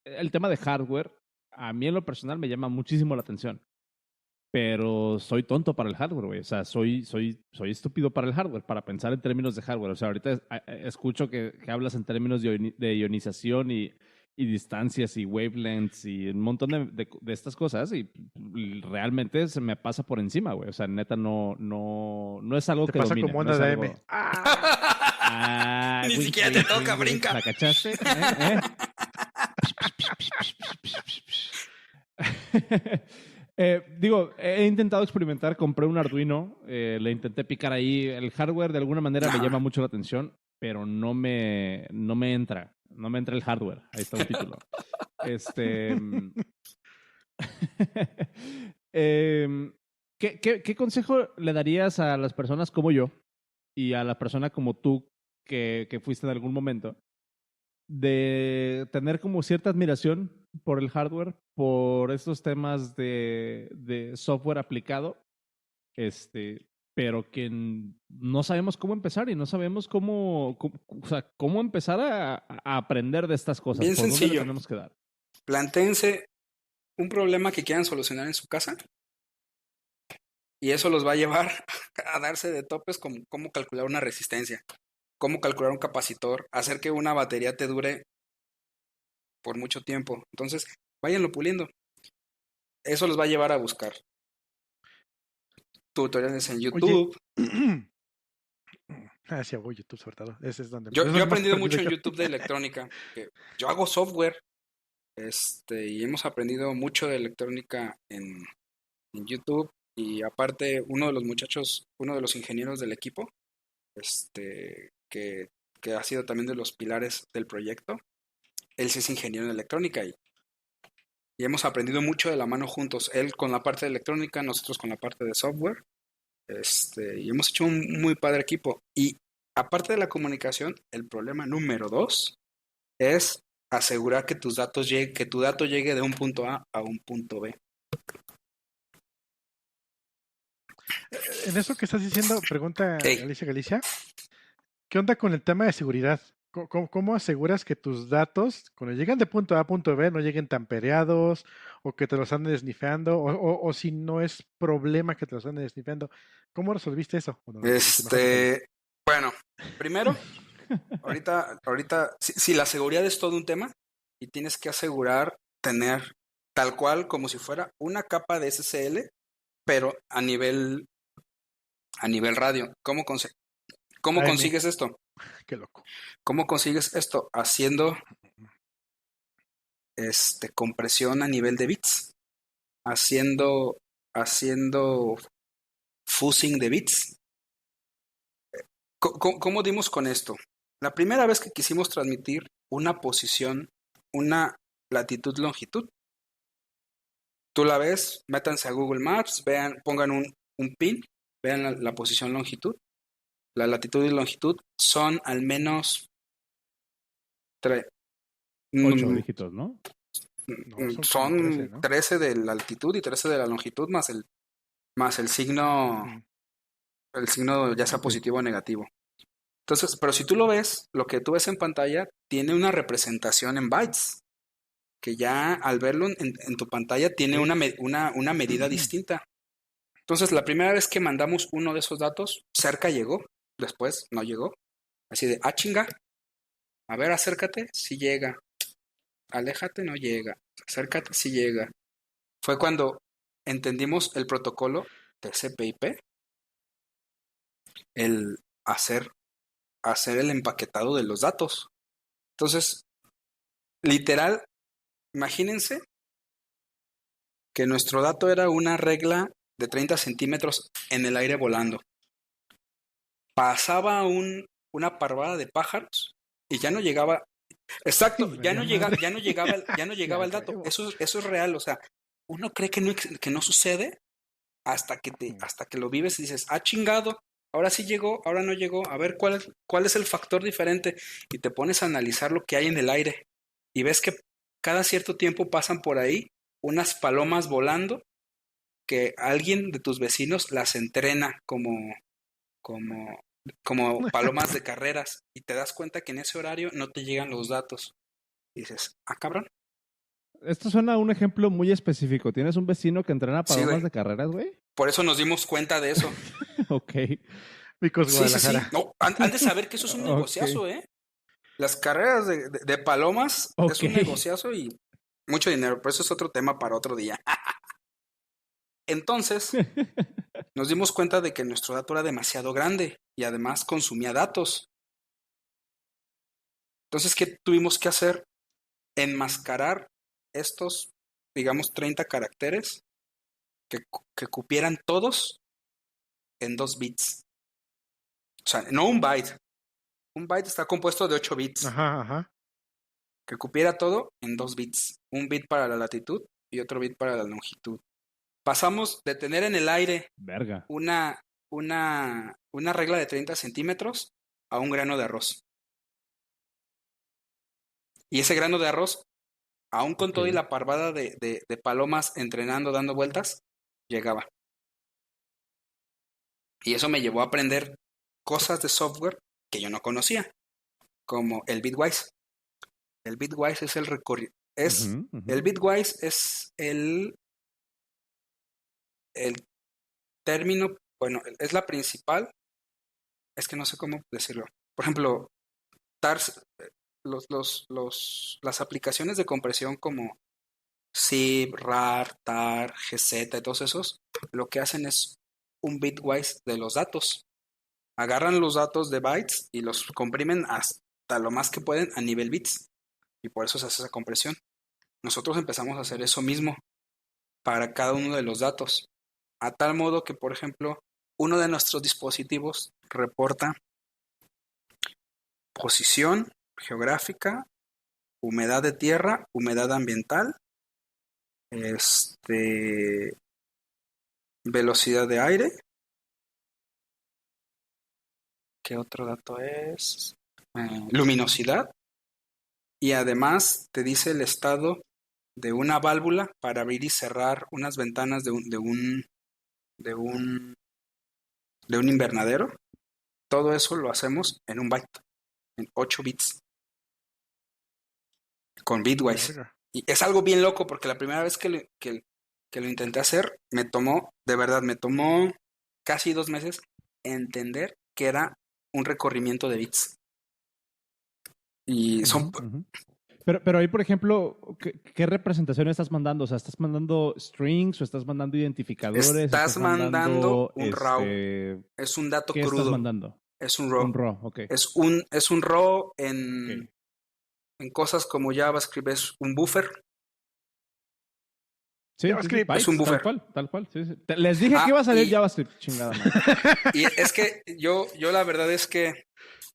el tema de hardware, a mí en lo personal me llama muchísimo la atención. Pero soy tonto para el hardware, güey. O sea, soy estúpido para el hardware, para pensar en términos de hardware. O sea, ahorita escucho que hablas en términos de ionización y distancias y wavelengths y un montón de estas cosas y realmente se me pasa por encima, güey. O sea, neta, no es algo te que pasa domine, como no onda es de AM. algo... ¡Ah! Ah, Ni wink, siquiera te wink, toca, wink, wink. brinca. ¿La cachaste? ¿Eh? Digo, he intentado experimentar, compré un Arduino, le intenté picar ahí. El hardware de alguna manera me llama Ajá. mucho la atención, pero no me entra. No me entra el hardware. Ahí está un título. Este. em, ¿qué consejo le darías a las personas como yo y a la persona como tú que fuiste en algún momento de tener como cierta admiración por el hardware, por estos temas de software aplicado, pero que no sabemos cómo empezar y no sabemos o sea, cómo empezar a aprender de estas cosas, Bien por dónde le sencillo. tenemos que dar? Plantéense un problema que quieran solucionar en su casa y eso los va a llevar a darse de topes como cómo calcular una resistencia, cómo calcular un capacitor, hacer que una batería te dure por mucho tiempo. Entonces, váyanlo puliendo. Eso los va a llevar a buscar tutoriales en Oye. YouTube. Sí, hago YouTube sobre todo. Ese es donde. Yo, Es yo he donde más he aprendido aprendido mucho en yo. YouTube de electrónica. Que yo hago software, y hemos aprendido mucho de electrónica en YouTube. Y aparte, uno de los muchachos, uno de los ingenieros del equipo, que que ha sido también de los pilares del proyecto. Él sí es ingeniero en electrónica y hemos aprendido mucho de la mano juntos. Él con la parte de electrónica, nosotros con la parte de software. Y hemos hecho un muy padre equipo. Y aparte de la comunicación, el problema número 2 es asegurar que que tu dato llegue de un punto A un punto B. En eso que estás diciendo, pregunta Hey, Galicia, ¿qué onda con el tema de seguridad? ¿Cómo aseguras que tus datos, cuando llegan de punto A a punto B, no lleguen tampereados o que te los anden desnifeando o si no es problema que te los anden desnifeando? ¿Cómo resolviste eso? Bueno, mejor detalle. bueno, primero, ahorita, si la seguridad es todo un tema y tienes que asegurar tener tal cual como si fuera una capa de SSL, pero a nivel radio. ¿Cómo AM, consigues esto? qué loco. ¿Cómo consigues esto? Haciendo compresión a nivel de bits, haciendo fusing de bits. ¿Cómo dimos con esto? La primera vez que quisimos transmitir una posición, una latitud-longitud, tú la ves, métanse a Google Maps, pongan un pin, vean la posición longitud. La latitud y longitud son al menos 8 dígitos, ¿no? No, son como 13, son ¿no? 13 de la altitud y 13 de la longitud más el signo Ujú. ya sea Ok. positivo o negativo. Entonces, pero si tú lo ves, lo que tú ves en pantalla tiene una representación en bytes, que ya al verlo en tu pantalla tiene Ok. una medida distinta. Entonces, la primera vez que mandamos uno de esos datos, cerca llegó, después no llegó. Así de, chinga, a ver, acércate, si llega, aléjate, no llega, acércate, si llega. Fue cuando entendimos el protocolo TCP/IP, el hacer el empaquetado de los datos. Entonces, literal, imagínense que nuestro dato era una regla de 30 centímetros en el aire volando. Pasaba una parvada de pájaros y ya no llegaba. Ay, Exacto, valía madre. ya no Ya, llegaba el dato. huevo. Eso es real. O sea, uno cree que no sucede Ujú. hasta que lo vives y dices, chingado, ahora sí llegó, ahora no llegó, a ver cuál es el factor diferente. Y te pones a analizar lo que hay en el aire y ves que cada cierto tiempo pasan por ahí unas palomas volando que alguien de tus vecinos las entrena como, como palomas de carreras y te das cuenta que en ese horario no te llegan los datos. Y dices, cabrón. Esto suena a un ejemplo muy específico. ¿Tienes un vecino que entrena Sí, palomas güey. de carreras, güey? Por eso nos dimos cuenta de eso. Ok. Picos, Sí, sí, sí. Guadalajara. No, han de saber que eso es un Ok. negociazo, ¿eh? Las carreras de palomas es Ok. un negociazo y mucho dinero, pero eso es otro tema para otro día. Entonces, nos dimos cuenta de que nuestro dato era demasiado grande y además consumía datos. Entonces, ¿qué tuvimos que hacer? Enmascarar estos, digamos, 30 caracteres que cupieran todos en 2 bits. O sea, no un byte. Un byte está compuesto de 8 bits. Ajá, ajá. Que cupiera todo en 2 bits. Un bit para la latitud y otro bit para la longitud. Pasamos de tener en el aire Verga. una regla de 30 centímetros a un grano de arroz. Y ese grano de arroz, aún con Ok. todo y la parvada de palomas entrenando, dando vueltas, llegaba. Y eso me llevó a aprender cosas de software que yo no conocía, como el Bitwise. El Bitwise es el recorrido. Ujú, ujú. El Bitwise es el término, bueno, es la principal, es que no sé cómo decirlo. Por ejemplo, TARS, las aplicaciones de compresión como zip, rar, tar, gz y todos esos, lo que hacen es un bitwise de los datos. Agarran los datos de bytes y los comprimen hasta lo más que pueden a nivel bits. Y por eso se hace esa compresión. Nosotros empezamos a hacer eso mismo para cada uno de los datos. A tal modo que, por ejemplo, uno de nuestros dispositivos reporta posición geográfica, humedad de tierra, humedad ambiental, velocidad de aire. ¿Qué otro dato es? Luminosidad. Y además te dice el estado de una válvula para abrir y cerrar unas ventanas de un invernadero. Todo eso lo hacemos en un byte, en 8 bits, con Bitwise. Verga. Y es algo bien loco porque la primera vez que lo intenté hacer, de verdad, me tomó casi 2 meses entender que era un recorrimiento de bits. Y son... Ujú. Pero ahí, por ejemplo, ¿qué representación estás mandando? O sea, ¿estás mandando strings o estás mandando identificadores? Estás mandando un RAW. ¿Qué Es un dato estás crudo. mandando? Es un RAW. Un RAW, ok. Es un RAW en Ok. cosas como JavaScript, es un buffer. Sí, JavaScript, bytes, es un buffer. Tal cual. Sí. Les dije que iba a salir JavaScript, chingada madre. Y es que yo la verdad es que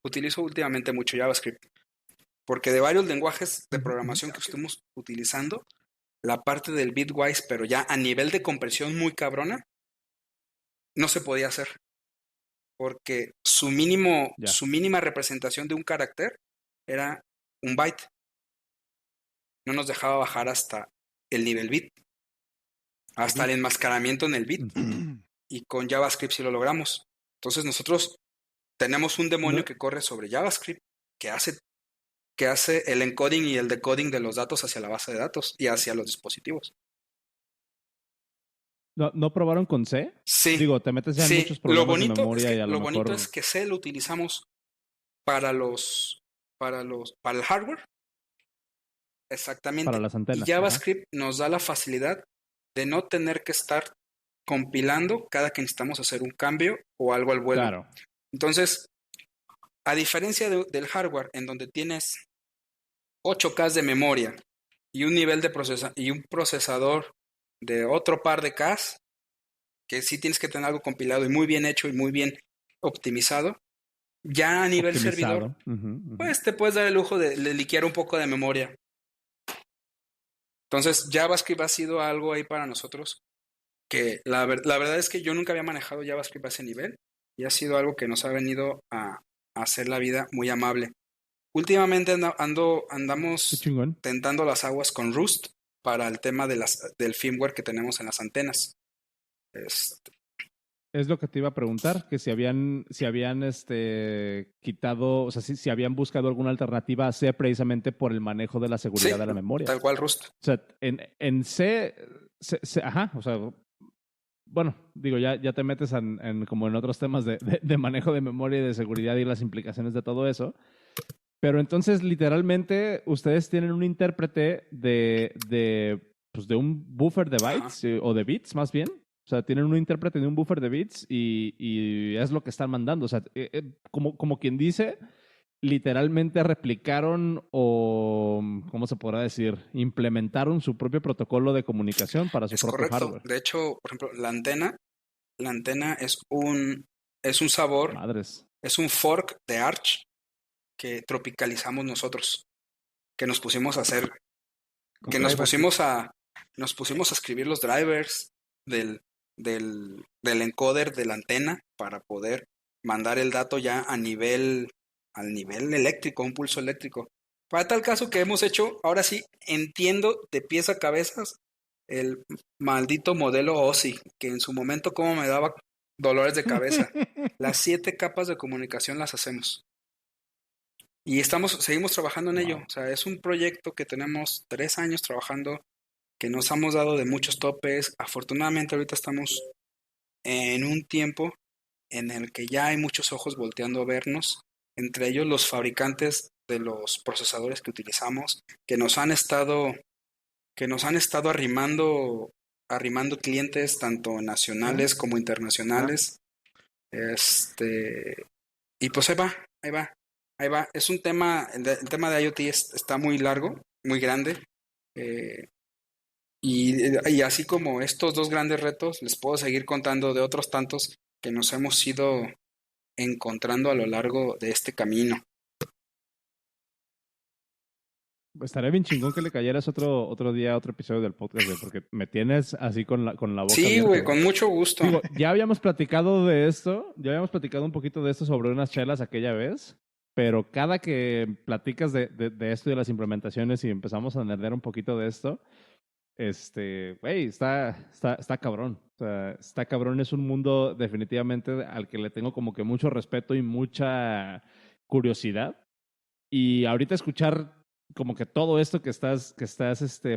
utilizo últimamente mucho JavaScript. Porque de varios lenguajes de programación que estamos utilizando, la parte del Bitwise, pero ya a nivel de compresión muy cabrona, no se podía hacer. Porque su mínima representación de un carácter era un byte. No nos dejaba bajar hasta el nivel bit. Hasta el enmascaramiento en el bit. Y con JavaScript sí lo logramos. Entonces nosotros tenemos un demonio que corre sobre JavaScript, que hace el encoding y el decoding de los datos hacia la base de datos y hacia los dispositivos. ¿No probaron con C? Sí. Digo, te metes ya en muchos problemas de memoria y a lo bonito mejor... es que C lo utilizamos para el hardware. Exactamente. Para las antenas. Y JavaScript nos da la facilidad de no tener que estar compilando cada que necesitamos hacer un cambio o algo al vuelo. Claro. Entonces, a diferencia del hardware, en donde tienes 8K de memoria y un nivel de y un procesador de otro par de Ks, que sí tienes que tener algo compilado y muy bien hecho y muy bien optimizado, ya a nivel servidor, pues te puedes dar el lujo de liquear un poco de memoria. Entonces, JavaScript ha sido algo ahí para nosotros que la verdad es que yo nunca había manejado JavaScript a ese nivel y ha sido algo que nos ha venido a hacer la vida muy amable. Últimamente andamos tentando las aguas con Rust para el tema del firmware que tenemos en las antenas. Es lo que te iba a preguntar, que si habían quitado, o sea, si habían buscado alguna alternativa a C precisamente por el manejo de la seguridad de la memoria. Tal cual Rust. O sea, en C, ajá, o sea, bueno, digo, ya te metes como en otros temas de manejo de memoria y de seguridad y las implicaciones de todo eso. Pero entonces, literalmente, ustedes tienen un intérprete de un buffer de bytes o de bits, más bien. O sea, tienen un intérprete de un buffer de bits y es lo que están mandando. O sea, como quien dice, literalmente replicaron o, ¿cómo se podrá decir? Implementaron su propio protocolo de comunicación para su propio hardware. De hecho, por ejemplo, la antena es un sabor, Madres. Es un fork de Arch que tropicalizamos nosotros, que nos pusimos a hacer, que nos pusimos a escribir los drivers del encoder de la antena para poder mandar el dato ya al nivel eléctrico, un pulso eléctrico. Para tal caso que hemos hecho, ahora sí, entiendo de pies a cabezas el maldito modelo OSI, que en su momento como me daba dolores de cabeza. Las 7 capas de comunicación las hacemos. Y seguimos trabajando en ello. O sea, es un proyecto que tenemos 3 años trabajando, que nos hemos dado de muchos topes. Afortunadamente ahorita estamos en un tiempo en el que ya hay muchos ojos volteando a vernos, entre ellos los fabricantes de los procesadores que utilizamos, que nos han estado arrimando clientes tanto nacionales como internacionales. Y pues ahí va. Es un tema, el tema de IoT está muy largo, muy grande. Y así como estos 2 grandes retos, les puedo seguir contando de otros tantos que nos hemos ido encontrando a lo largo de este camino. Estaría bien chingón que le cayeras otro día, otro episodio del podcast, güey, porque me tienes así con la boca Sí, abierta, güey, con mucho gusto. Digo, ya habíamos platicado de esto, ya habíamos platicado un poquito de esto sobre unas chelas aquella vez, pero cada que platicas de esto y de las implementaciones y empezamos a nerdear un poquito de esto, güey, está cabrón. O sea, está cabrón, es un mundo definitivamente al que le tengo como que mucho respeto y mucha curiosidad. Y ahorita escuchar como que todo esto que estás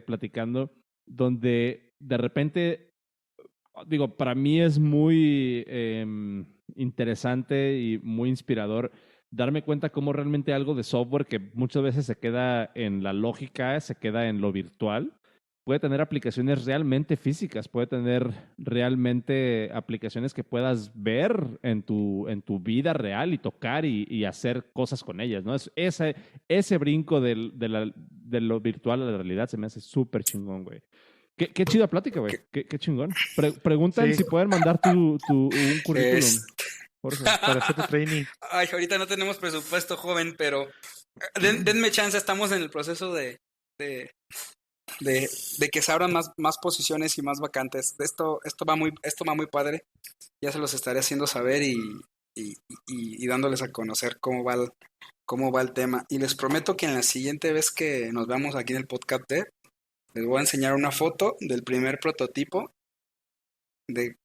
platicando, donde de repente, digo, para mí es muy interesante y muy inspirador darme cuenta cómo realmente algo de software que muchas veces se queda en la lógica, se queda en lo virtual, puede tener aplicaciones realmente físicas, puede tener realmente aplicaciones que puedas ver en tu vida real y tocar y hacer cosas con ellas, ¿no? Ese brinco de lo virtual a la realidad se me hace súper chingón, güey. Qué chida plática, güey. Qué chingón. Preguntan Sí. si pueden mandar un currículum, Jorge. Para hacer tu training. Ay, ahorita no tenemos presupuesto, joven, pero denme chance, estamos en el proceso de que se abran más posiciones y más vacantes. Esto va muy padre. Ya se los estaré haciendo saber y dándoles a conocer cómo va el tema. Y les prometo que en la siguiente vez que nos veamos aquí en el podcast les voy a enseñar una foto del primer prototipo de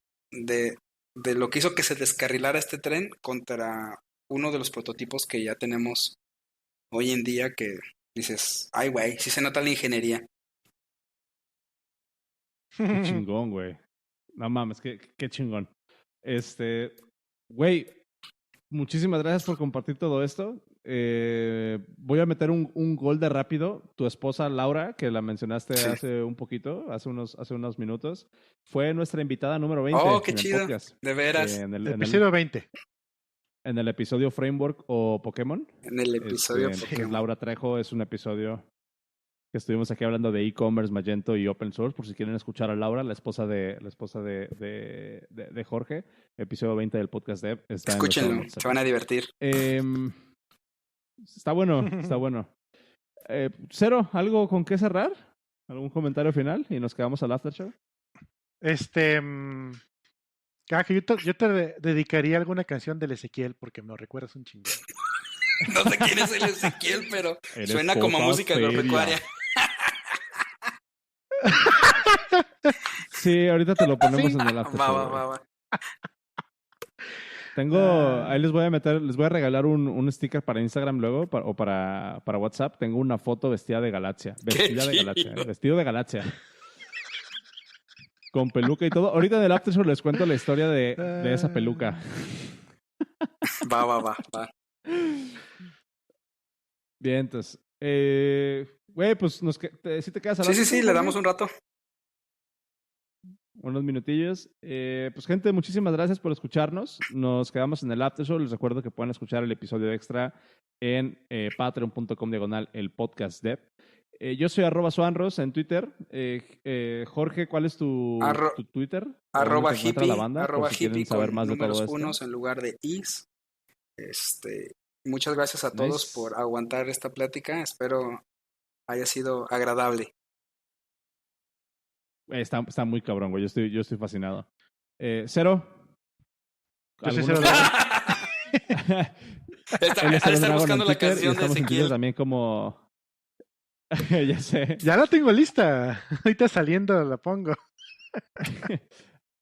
lo que hizo que se descarrilara este tren contra uno de los prototipos que ya tenemos hoy en día, que dices, ay, güey, sí se nota la ingeniería. Qué chingón, güey. No mames, qué chingón. Güey, muchísimas gracias por compartir todo esto. Voy a meter un gol de rápido. Tu esposa Laura, que la mencionaste Sí. hace un poquito, hace unos minutos, fue nuestra invitada número 20 Oh, qué en el chido. podcast. De veras. Episodio 20. En el episodio Framework o Pokémon. En el episodio Entonces, Pokémon. Laura Trejo es un episodio que estuvimos aquí hablando de e-commerce, Magento y open source, por si quieren escuchar a Laura, la esposa de Jorge, episodio 20 del podcast Dev. Escúchenlo, se van a divertir. Está bueno, está bueno. Cero, ¿algo con qué cerrar? ¿Algún comentario final? Y nos quedamos al after show. Que yo te dedicaría alguna canción del Ezequiel porque me lo recuerdas un chingo. No sé quién es el Ezequiel, pero Eres suena como poca música feria. agropecuaria. Sí, ahorita te lo ponemos Sí. en el after show. Va. Ahí les voy a regalar un sticker para Instagram luego o para WhatsApp. Tengo una foto vestida de Galaxia. Vestido de Galaxia. Con peluca y todo. Ahorita en el after show les cuento la historia de esa peluca. Va. Bien, entonces. Güey, pues si te quedas al after Sí, show, le ¿no? damos un rato. Unos minutillos. Pues gente, muchísimas gracias por escucharnos. Nos quedamos en el after show. Les recuerdo que pueden escuchar el episodio extra en patreon.com/el podcast dev. Yo soy @Suanros en Twitter. Jorge, ¿cuál es tu Twitter? @hippie, por si quieren saber con más de todo números esto. unos en lugar de is. Muchas gracias a todos Nice. por aguantar esta plática. Espero haya sido agradable. Está muy cabrón, güey. Yo estoy fascinado. Cero. Yo soy ¿alguna Cero cosa? Está Él es Cero estar Dragon buscando en la Twitter, y canción de estamos en Twitter Ezequiel. también como... Ya sé. Ya la tengo lista. Ahorita saliendo la pongo.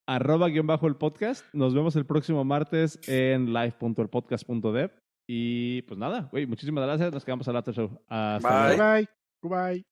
@el podcast. Nos vemos el próximo martes en live.elpodcast.dev. Y pues nada, güey, muchísimas gracias. Nos quedamos al after show. Hasta Bye. luego. Bye. Bye.